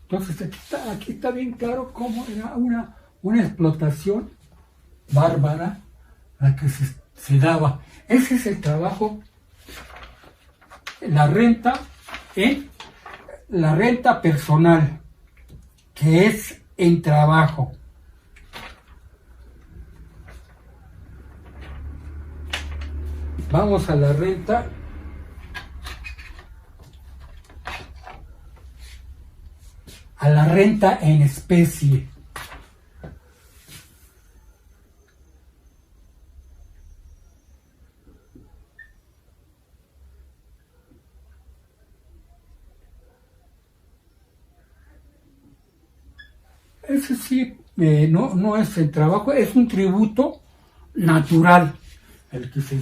Entonces aquí está bien claro cómo era una explotación bárbara la que se daba. Ese es el trabajo, la renta personal, que es en trabajo. Vamos a la renta en especie. Ese sí, no es el trabajo, es un tributo natural el que se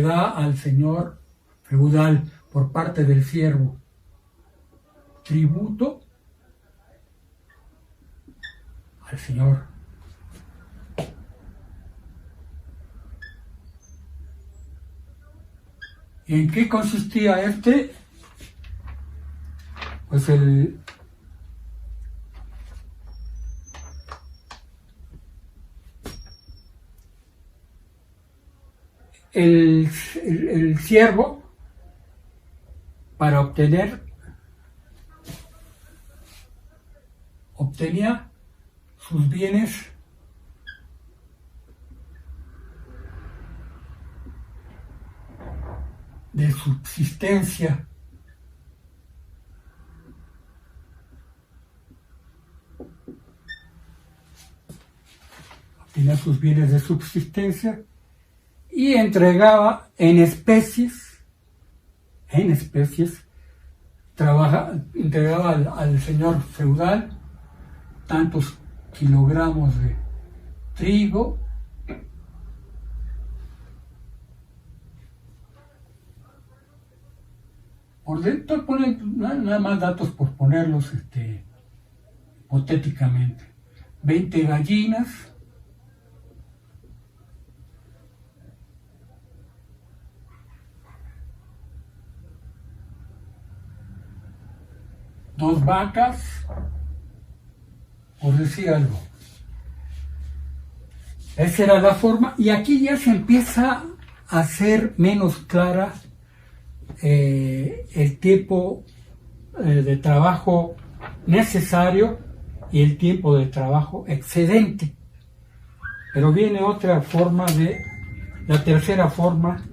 da al señor feudal por parte del siervo. Tributo al señor. ¿Y en qué consistía este? Pues el siervo, para obtenía sus bienes de subsistencia. Obtenía sus bienes de subsistencia y entregaba entregaba al señor feudal tantos kilogramos de trigo, por dentro, ponen nada más datos por ponerlos hipotéticamente: 20 gallinas, 2 vacas, por decir algo. Esa era la forma, y aquí ya se empieza a hacer menos clara el tiempo de trabajo necesario y el tiempo de trabajo excedente. Pero viene otra forma la tercera forma,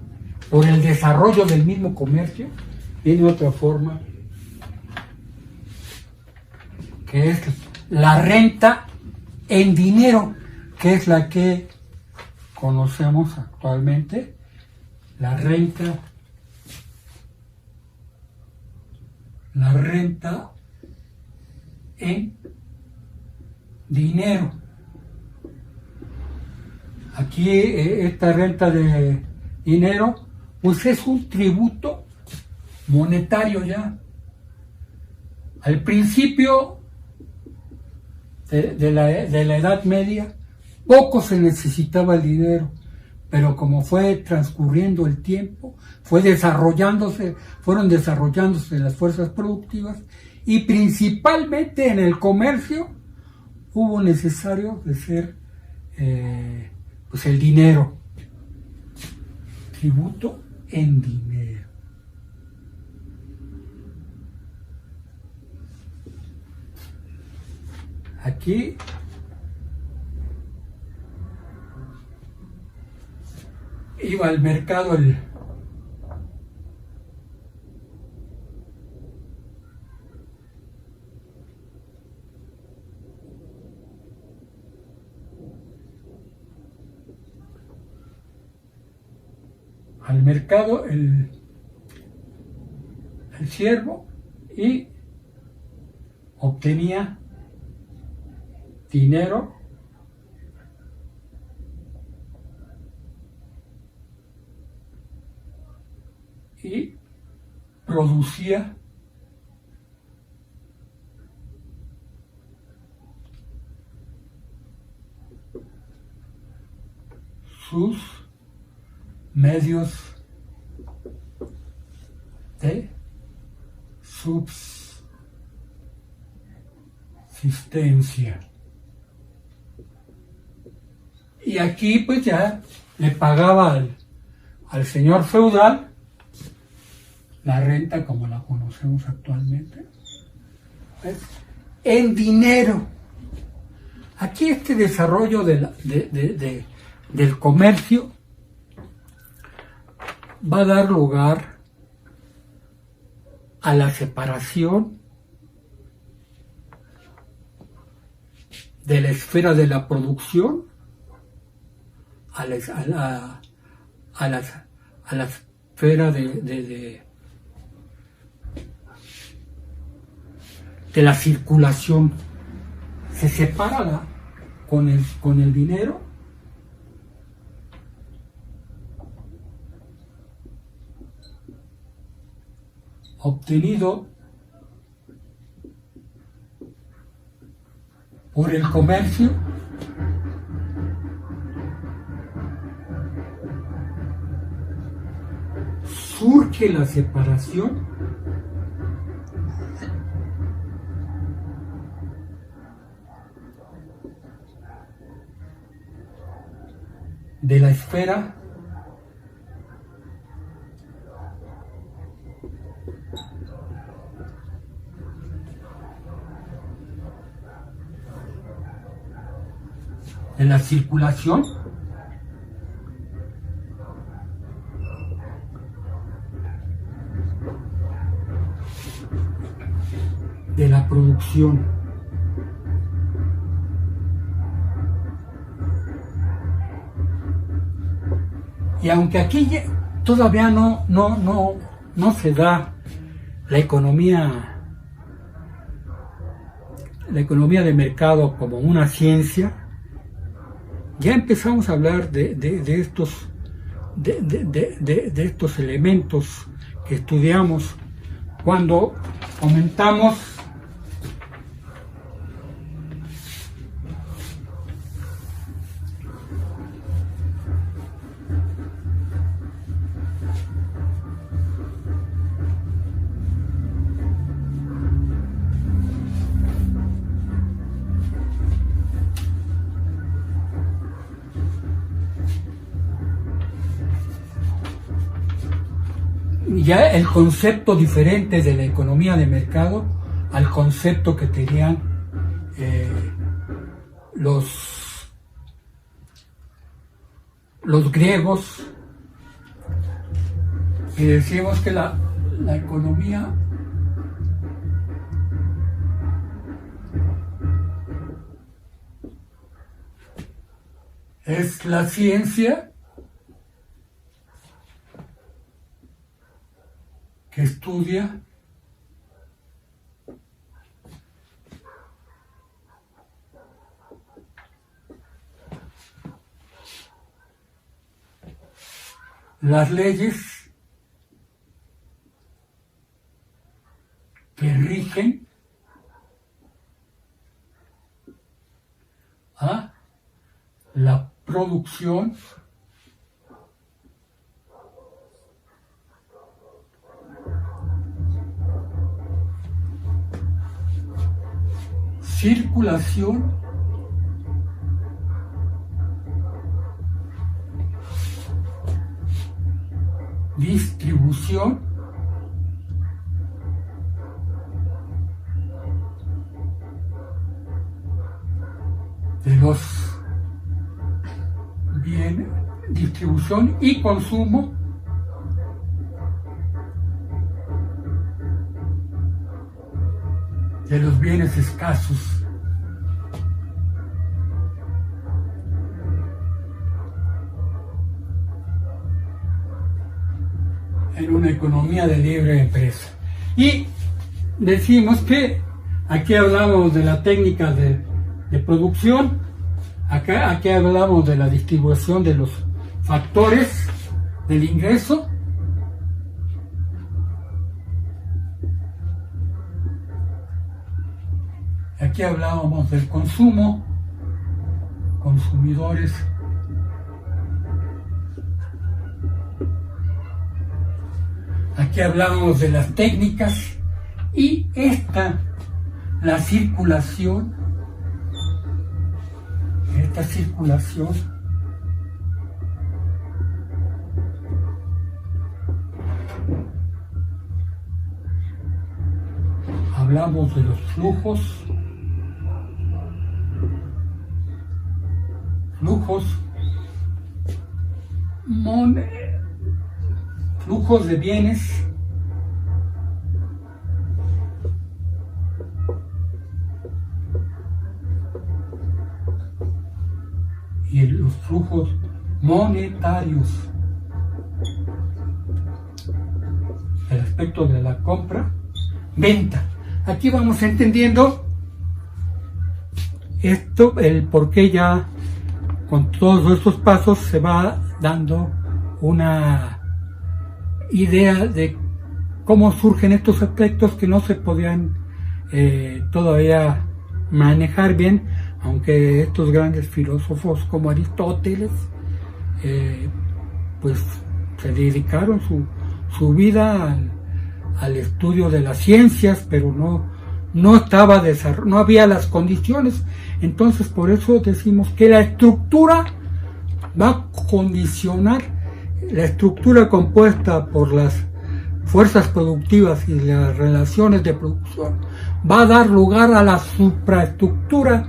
por el desarrollo del mismo comercio, viene otra forma, que es la renta en dinero, que es la que conocemos actualmente, la renta en dinero. Aquí esta renta de dinero pues es un tributo monetario ya. Al principio de la Edad Media poco se necesitaba el dinero, pero como fue transcurriendo el tiempo, fueron desarrollándose las fuerzas productivas y principalmente en el comercio hubo necesario de ser pues el dinero, tributo en dinero. Aquí iba al mercado el siervo y obtenía dinero y producía sus medios de subsistencia. Y aquí pues ya le pagaba al señor feudal la renta como la conocemos actualmente, pues, en dinero. Aquí este desarrollo del comercio va a dar lugar a la separación de la esfera de la producción a la esfera de la circulación. Se separa con el dinero obtenido por el comercio surge la separación de la esfera de la circulación de la producción. Y aunque aquí todavía no se da la economía de mercado como una ciencia, ya empezamos a hablar de estos elementos que estudiamos cuando comentamos ya el concepto diferente de la economía de mercado al concepto que tenían los griegos, y decimos que la economía es la ciencia que estudia las leyes que rigen a la producción circulación distribución de los bienes, distribución y consumo de los bienes escasos. En una economía de libre empresa. Y decimos que aquí hablamos de la técnica de producción, aquí hablamos de la distribución de los factores del ingreso, aquí hablábamos del consumo, consumidores, aquí hablábamos de las técnicas y la circulación, hablamos de los flujos de bienes y los flujos monetarios. El aspecto de la compra-venta. Aquí vamos entendiendo esto, el por qué ya con todos estos pasos se va dando una idea de cómo surgen estos aspectos que no se podían todavía manejar bien, aunque estos grandes filósofos como Aristóteles pues se dedicaron su vida al estudio de las ciencias, pero no había las condiciones. Entonces por eso decimos que la estructura va a condicionar, la estructura compuesta por las fuerzas productivas y las relaciones de producción va a dar lugar a la supraestructura,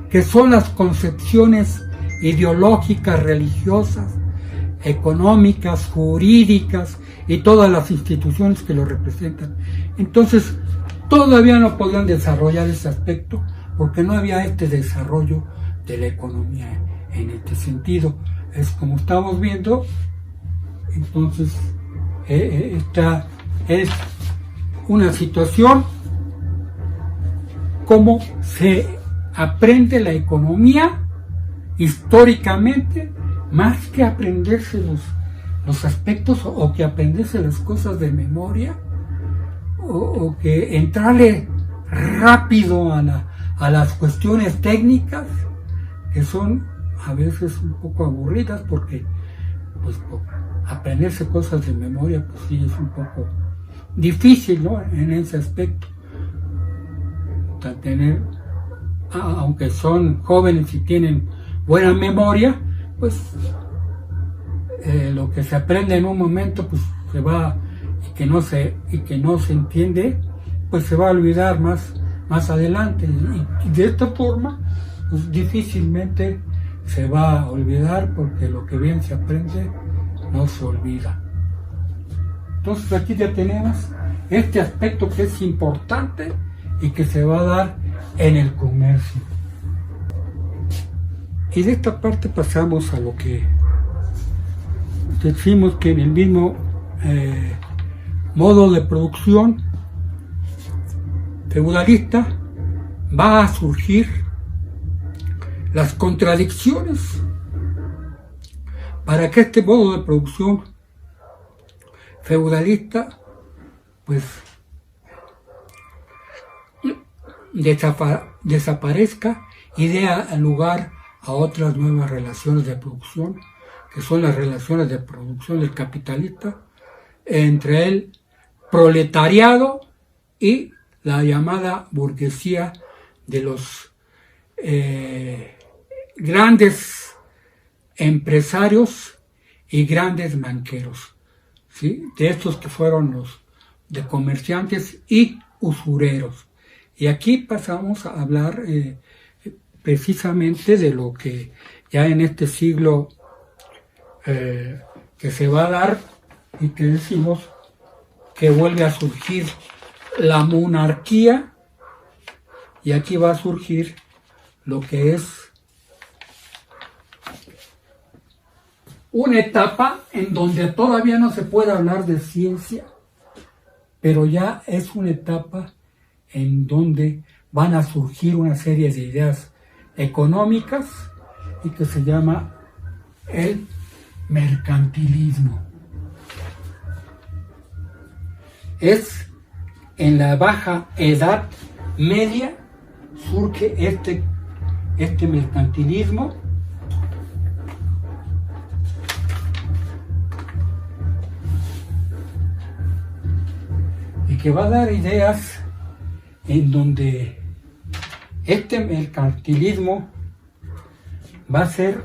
que son las concepciones ideológicas, religiosas, económicas, jurídicas y todas las instituciones que lo representan. Entonces todavía no podían desarrollar ese aspecto porque no había este desarrollo de la economía en este sentido. Es como estamos viendo. Entonces esta es una situación como se aprende la economía históricamente, más que aprenderse los aspectos o que aprenderse las cosas de memoria o que entrarle rápido a las cuestiones técnicas, que son a veces un poco aburridas, porque pues aprenderse cosas de memoria pues sí es un poco difícil, ¿no? En ese aspecto. Aunque son jóvenes y tienen buena memoria, pues lo que se aprende en un momento pues se va y que no se entiende, pues se va a olvidar más adelante. Y de esta forma, pues difícilmente se va a olvidar, porque lo que bien se aprende no se olvida. Entonces aquí ya tenemos este aspecto que es importante y que se va a dar en el comercio. Y de esta parte pasamos a lo que decimos, que en el mismo modo de producción feudalista va a surgir las contradicciones para que este modo de producción feudalista pues desaparezca y dé lugar a otras nuevas relaciones de producción, que son las relaciones de producción del capitalista entre el proletariado y la llamada burguesía de los grandes empresarios y grandes banqueros, ¿sí? De estos que fueron los de comerciantes y usureros. Y aquí pasamos a hablar precisamente de lo que ya en este siglo que se va a dar, y que decimos que vuelve a surgir la monarquía, y aquí va a surgir lo que es una etapa en donde todavía no se puede hablar de ciencia, pero ya es una etapa en donde van a surgir una serie de ideas económicas y que se llama el mercantilismo. Es en la Baja Edad Media surge este mercantilismo, y que va a dar ideas en donde este mercantilismo va a ser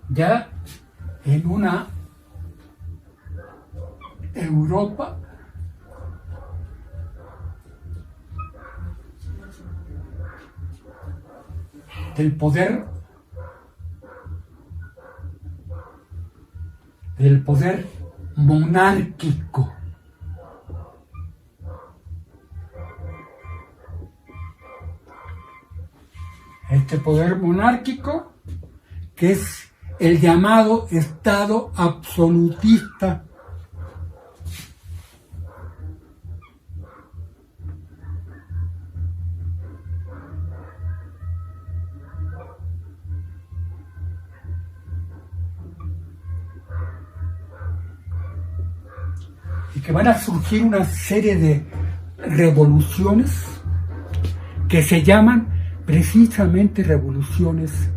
ya en una Europa del poder monárquico. Este poder monárquico, que es el llamado Estado absolutista, y que van a surgir una serie de revoluciones que se llaman precisamente revoluciones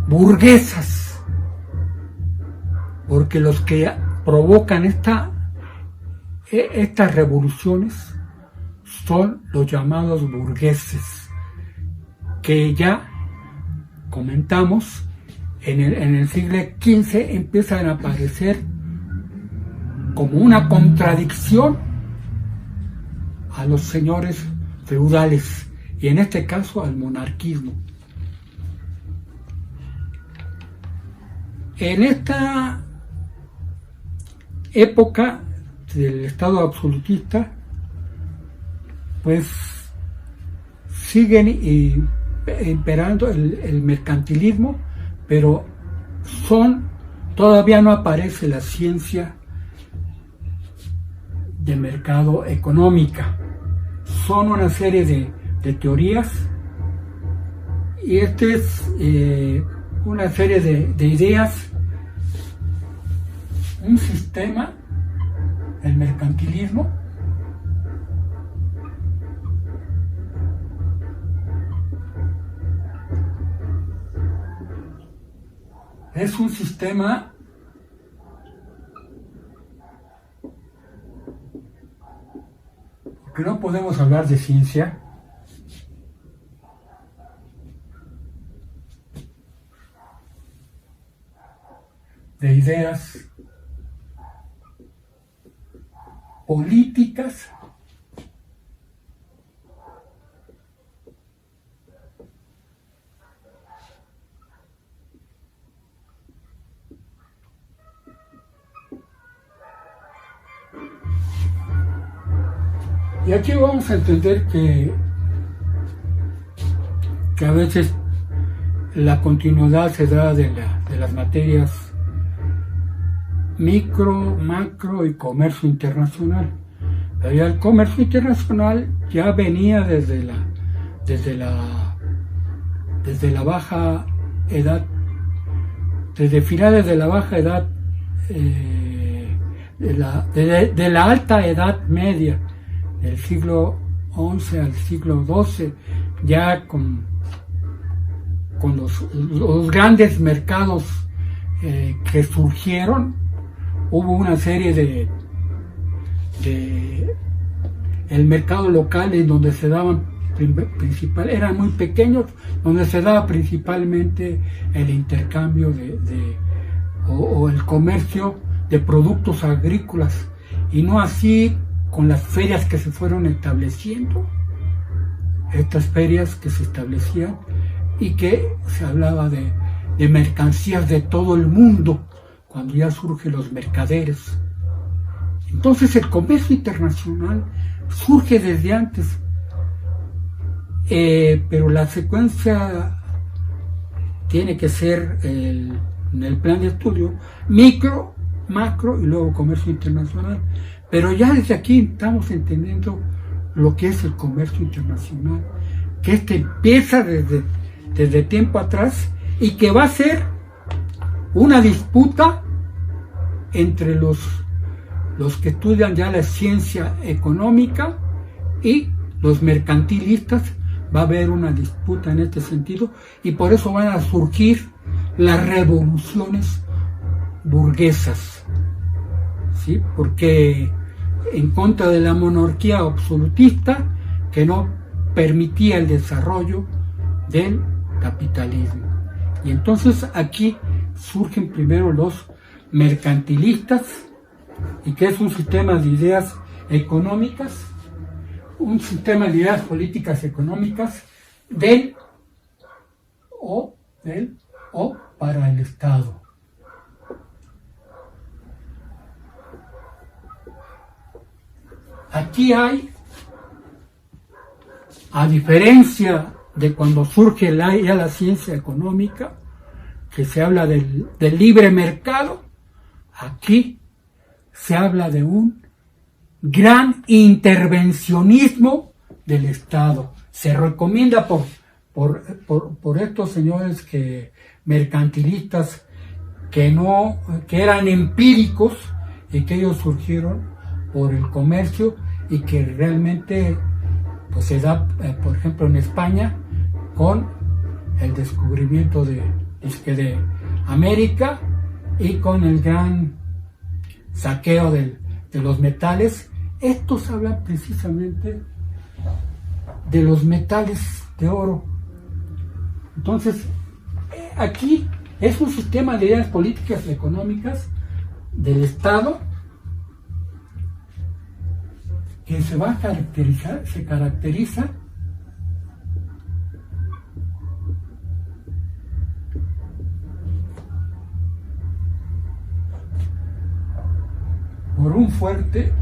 burguesas, porque los que provocan estas revoluciones son los llamados burgueses, que ya comentamos en el siglo XV empiezan a aparecer como una contradicción a los señores feudales, y en este caso al monarquismo. En esta época del Estado absolutista, pues siguen imperando el mercantilismo, pero todavía no aparece la ciencia de mercado económica. Son una serie de teorías, y este es una serie de ideas, un sistema, el mercantilismo, es un sistema que no podemos hablar de ciencia de ideas políticas y aquí vamos a entender que a veces la continuidad se da de las materias micro, macro y comercio internacional. Pero ya el comercio internacional ya venía desde la baja edad, desde finales de la baja edad, de la alta edad media, del siglo XI al siglo XII, ya con los grandes mercados que surgieron. Hubo una serie de el mercado local en donde se daban eran muy pequeños, donde se daba principalmente el intercambio o el comercio de productos agrícolas, y no así con las ferias que se fueron estableciendo, estas ferias que se establecían y que se hablaba de mercancías de todo el mundo, cuando ya surgen los mercaderes. Entonces el comercio internacional surge desde antes, pero la secuencia tiene que ser en el plan de estudio micro, macro y luego comercio internacional. Pero ya desde aquí estamos entendiendo lo que es el comercio internacional, que empieza desde tiempo atrás y que va a ser una disputa entre los que estudian ya la ciencia económica y los mercantilistas. Va a haber una disputa en este sentido y por eso van a surgir las revoluciones burguesas, ¿sí? Porque en contra de la monarquía absolutista que no permitía el desarrollo del capitalismo. Y entonces aquí surgen primero los mercantilistas, y que es un sistema de ideas económicas, un sistema de ideas políticas económicas del o para el Estado. Aquí hay, a diferencia de cuando surge ya la ciencia económica, que se habla del libre mercado, aquí se habla de un gran intervencionismo del Estado. Se recomienda por estos señores mercantilistas que eran empíricos y que ellos surgieron por el comercio y que realmente pues se da, por ejemplo, en España con el descubrimiento de América y con el gran saqueo de los metales. Estos hablan precisamente de los metales de oro. Entonces, aquí es un sistema de ideas políticas y económicas del Estado que se caracteriza por un fuerte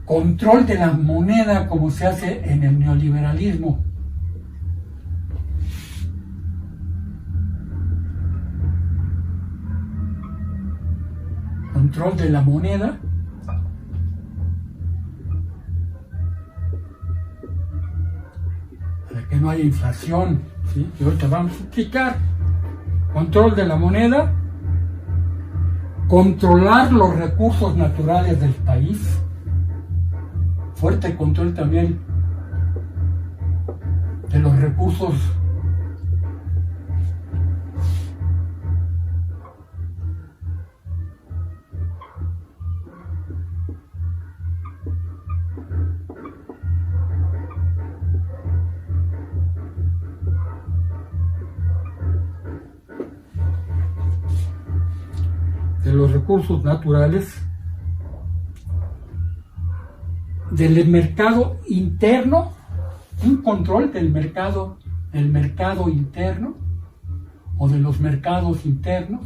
control de la moneda, como se hace en el neoliberalismo. Control de la moneda para que no haya inflación, ¿sí? Y ahorita vamos a explicar. Control de la moneda, controlar los recursos naturales del país, fuerte control también de los recursos de los recursos naturales, del mercado interno, un control del mercado interno o de los mercados internos,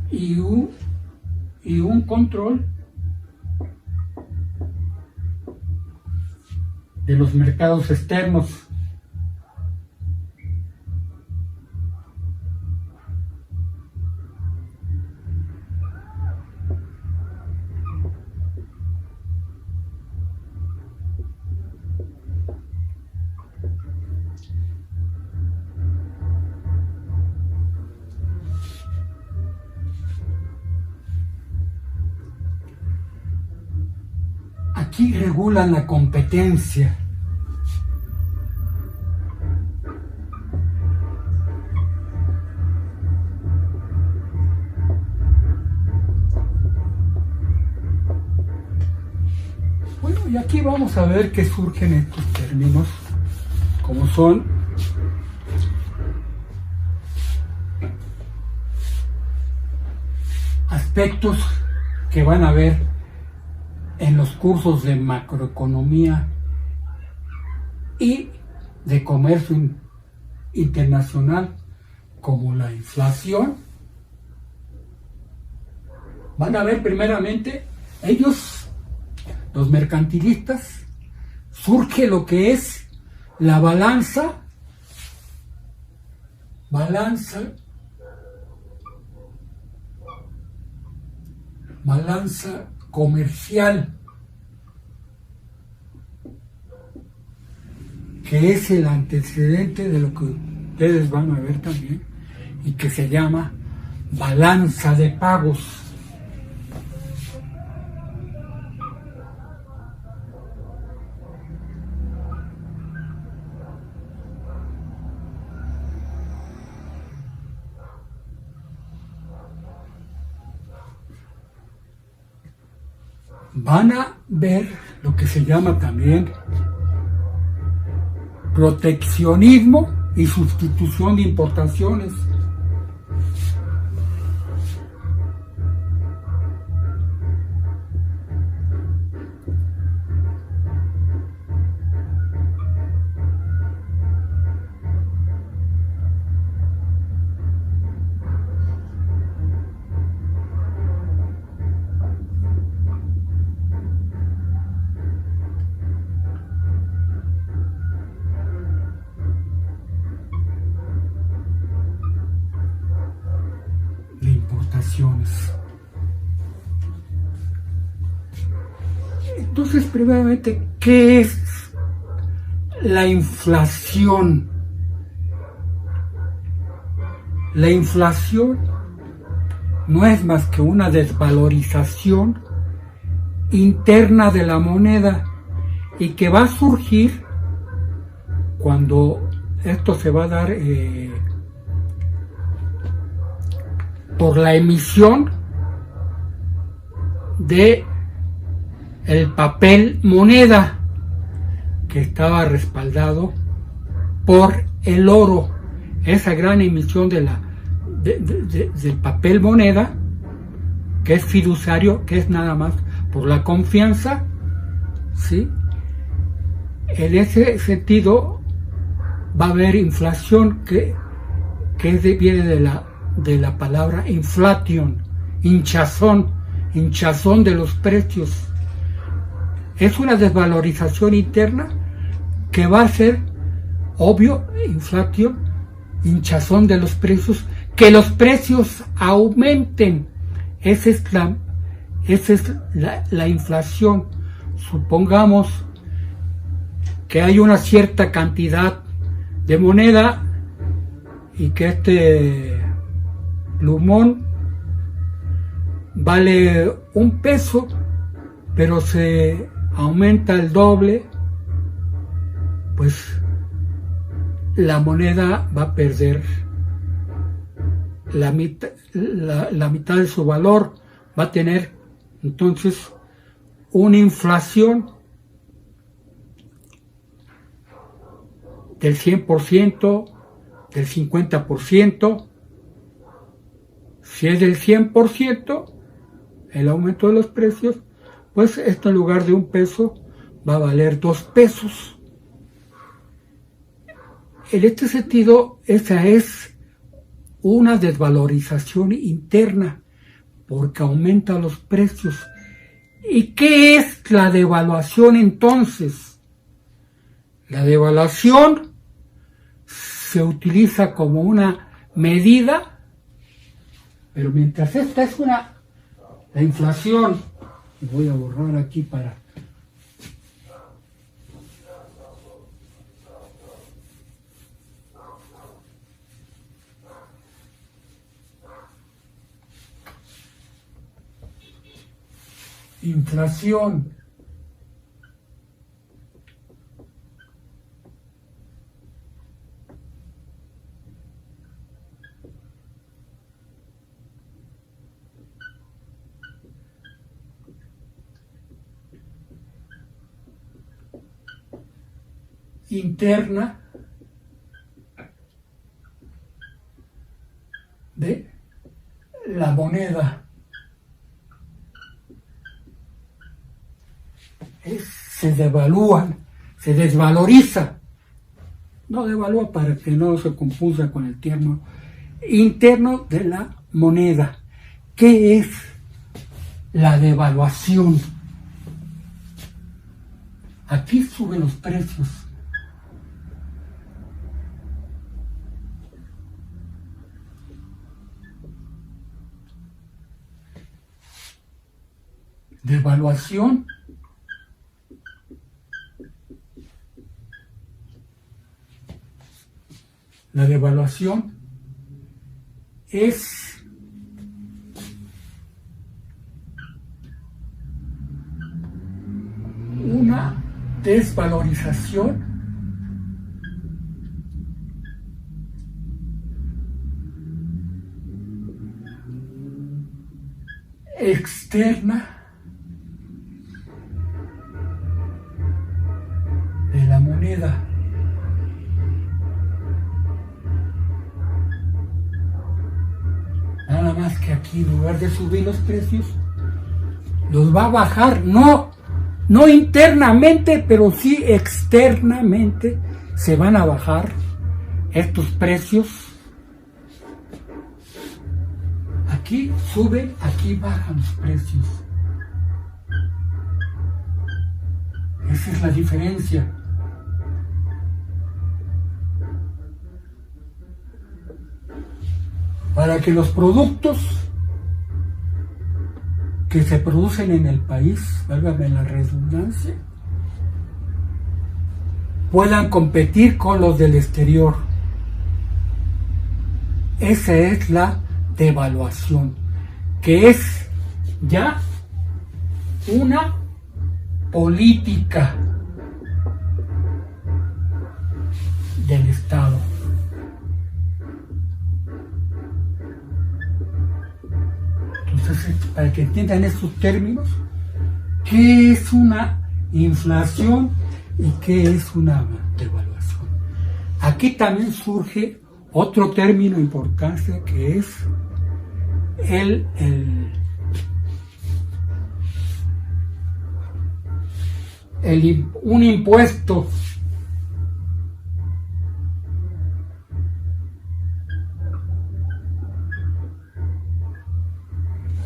y un control de los mercados externos. Aquí regulan la competencia. Bueno, y aquí vamos a ver que surgen estos términos, como son aspectos que van a ver en los cursos de macroeconomía y de comercio internacional, como la inflación. Van a ver primeramente ellos, los mercantilistas, surge lo que es la balanza comercial, que es el antecedente de lo que ustedes van a ver también, y que se llama balanza de pagos. Van a ver lo que se llama también proteccionismo y sustitución de importaciones. Entonces, primeramente, ¿qué es la inflación? La inflación no es más que una desvalorización interna de la moneda y que va a surgir cuando esto se va a dar por la emisión de el papel moneda, que estaba respaldado por el oro. Esa gran emisión del papel moneda, que es fiduciario, que es nada más por la confianza, ¿sí? En ese sentido va a haber inflación, que viene de la palabra inflation, hinchazón de los precios. Es una desvalorización interna que va a ser, obvio, inflación, hinchazón de los precios, que los precios aumenten. Esa es la inflación. Supongamos que hay una cierta cantidad de moneda y que este plumón vale $1, pero se aumenta el doble, pues la moneda va a perder la mitad de su valor, va a tener entonces una inflación. del 100%, del 50%. Si es del 100%, el aumento de los precios, pues esto en lugar de 1 peso va a valer 2 pesos. En este sentido, esa es una desvalorización interna, porque aumenta los precios. ¿Y qué es la devaluación entonces? La devaluación se utiliza como una medida, pero mientras esta es la inflación, voy a borrar aquí para... Inflación. Interna de la moneda. Se devalúan, se desvaloriza. No devalúa para que no se confunda con el término interno de la moneda. ¿Qué es la devaluación? Aquí suben los precios. Devaluación. La devaluación es una desvalorización externa de la moneda. Nada más que aquí, en lugar de subir los precios, los va a bajar, no internamente, pero sí externamente se van a bajar estos precios. Aquí suben, aquí bajan los precios. Esa es la diferencia. Para que los productos que se producen en el país, válgame la redundancia, puedan competir con los del exterior. Esa es la devaluación, que es ya una política del Estado. Entonces, para que entiendan estos términos, ¿qué es una inflación y qué es una devaluación? Aquí también surge otro término importante, que es un impuesto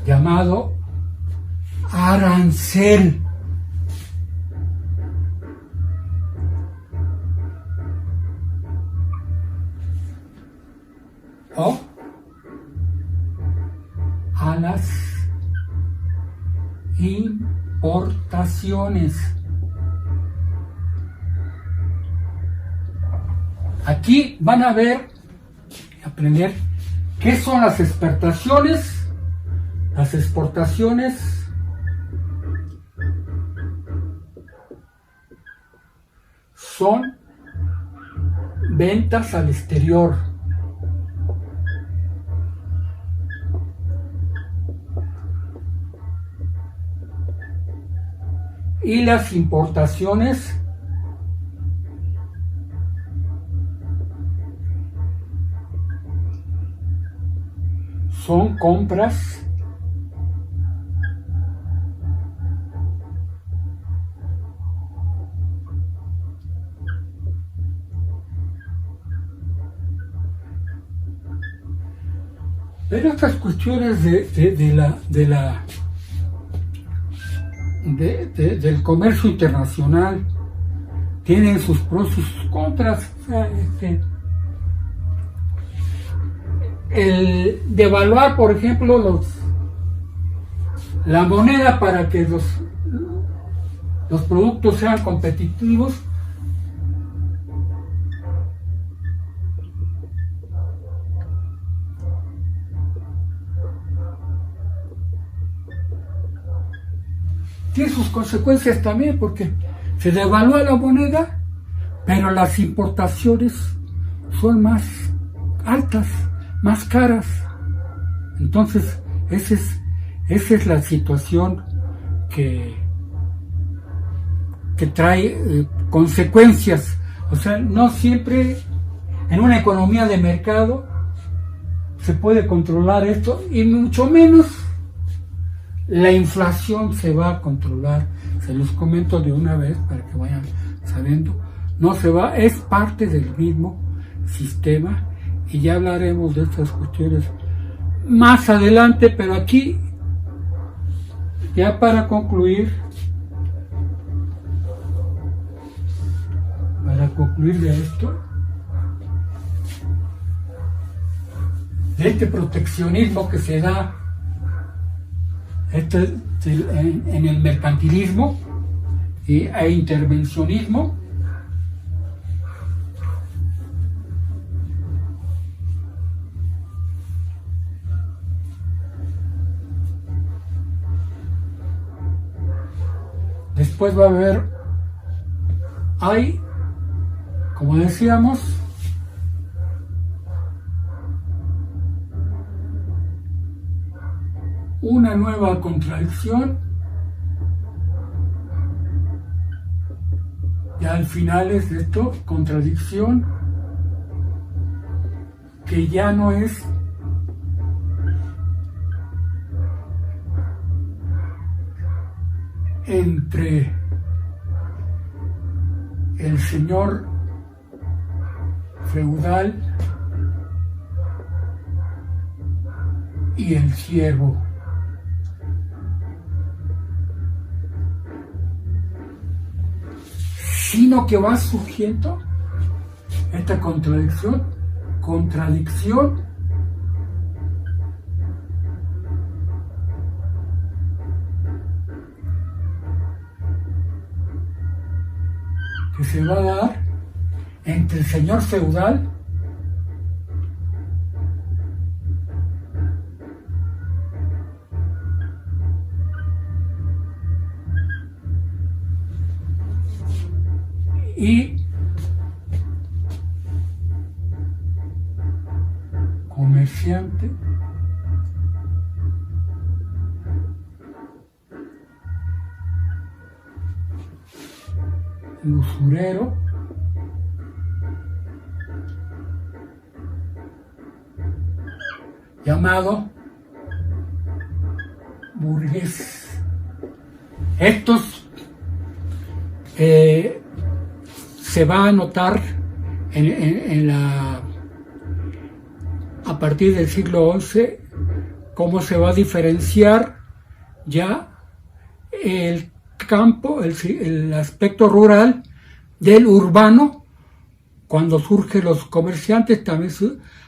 llamado arancel. O a las importaciones. Aquí van a aprender qué son las exportaciones. Las exportaciones son ventas al exterior. Y las importaciones son compras pero estas cuestiones del comercio internacional tienen sus pros y sus contras. O sea, el devaluar, por ejemplo, la moneda para que los productos sean competitivos, tiene sus consecuencias también, porque se devalúa la moneda, pero las importaciones son más altas, más caras. Entonces, esa es la situación que trae consecuencias. O sea, no siempre en una economía de mercado se puede controlar esto, y mucho menos la inflación se va a controlar. Se los comento de una vez para que vayan sabiendo. No se va, es parte del mismo sistema, y ya hablaremos de estas cuestiones más adelante, pero aquí, ya para concluir de esto, de este proteccionismo que se da en el mercantilismo e intervencionismo, después va a haber, como decíamos, una nueva contradicción, y al final es esto, contradicción que ya no es entre el señor feudal y el siervo, sino que va surgiendo esta contradicción que se va a dar entre el señor feudal y comerciante y usurero, llamado burgués. Estos se va a notar a partir del siglo XI cómo se va a diferenciar ya el campo, el aspecto rural del urbano. Cuando surgen los comerciantes, también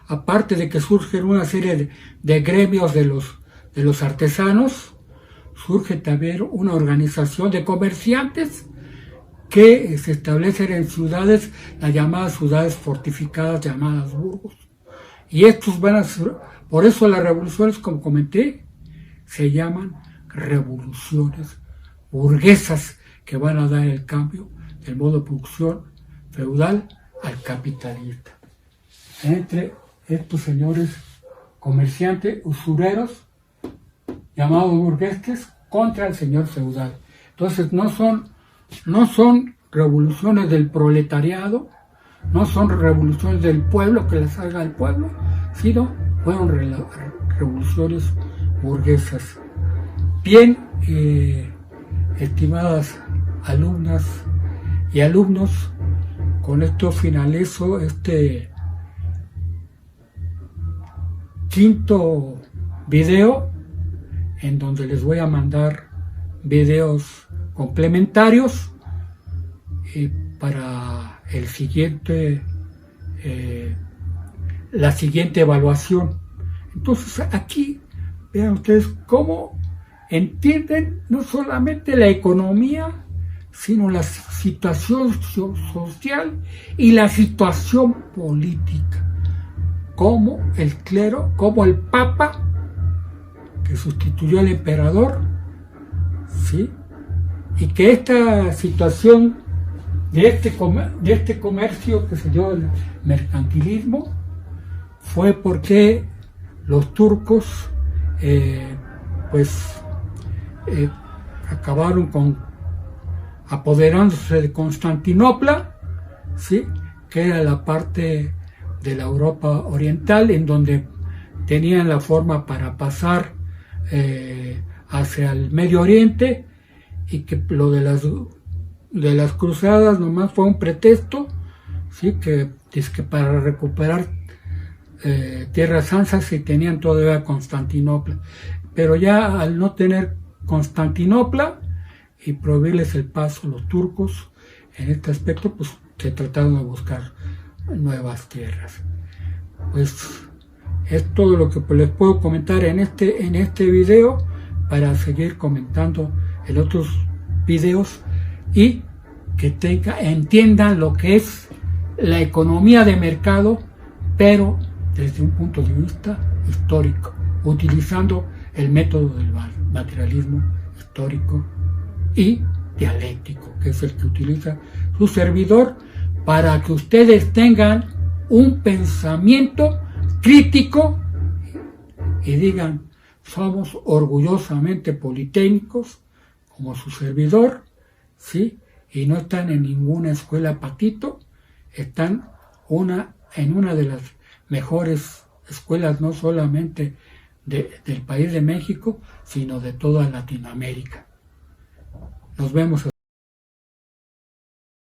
aparte de que surgen una serie de gremios de los artesanos, surge también una organización de comerciantes que se establecen en ciudades, las llamadas ciudades fortificadas, llamadas burgos. Y estos van a ser, por eso las revoluciones, como comenté, se llaman revoluciones burguesas, que van a dar el cambio del modo de producción feudal al capitalista. Entre estos señores comerciantes, usureros, llamados burgueses, contra el señor feudal. Entonces no son revoluciones del proletariado, no son revoluciones del pueblo que les salga al pueblo, sino fueron revoluciones burguesas. Bien, estimadas alumnas y alumnos, con esto finalizo este quinto video, en donde les voy a mandar videos complementarios para el siguiente, la siguiente evaluación. Entonces aquí vean ustedes cómo entienden no solamente la economía, sino la situación social y la situación política, como el clero, como el Papa, que sustituyó al emperador, ¿sí? Y que esta situación de este comercio que se dio el mercantilismo fue porque los turcos acabaron apoderándose de Constantinopla, ¿sí? Que era la parte de la Europa oriental en donde tenían la forma para pasar hacia el Medio Oriente, y que lo de las cruzadas nomás fue un pretexto, ¿sí? Que es que para recuperar tierras sansas y tenían todavía Constantinopla, pero ya al no tener Constantinopla y prohibirles el paso a los turcos en este aspecto, pues se trataron de buscar nuevas tierras. Pues es todo lo que les puedo comentar en este video, para seguir comentando en otros videos y que entiendan lo que es la economía de mercado, pero desde un punto de vista histórico, utilizando el método del materialismo histórico y dialéctico, que es el que utiliza su servidor, para que ustedes tengan un pensamiento crítico y digan: somos orgullosamente politécnicos, como su servidor, ¿sí? Y no están en ninguna escuela patito, están en una de las mejores escuelas, no solamente del país de México, sino de toda Latinoamérica. Nos vemos.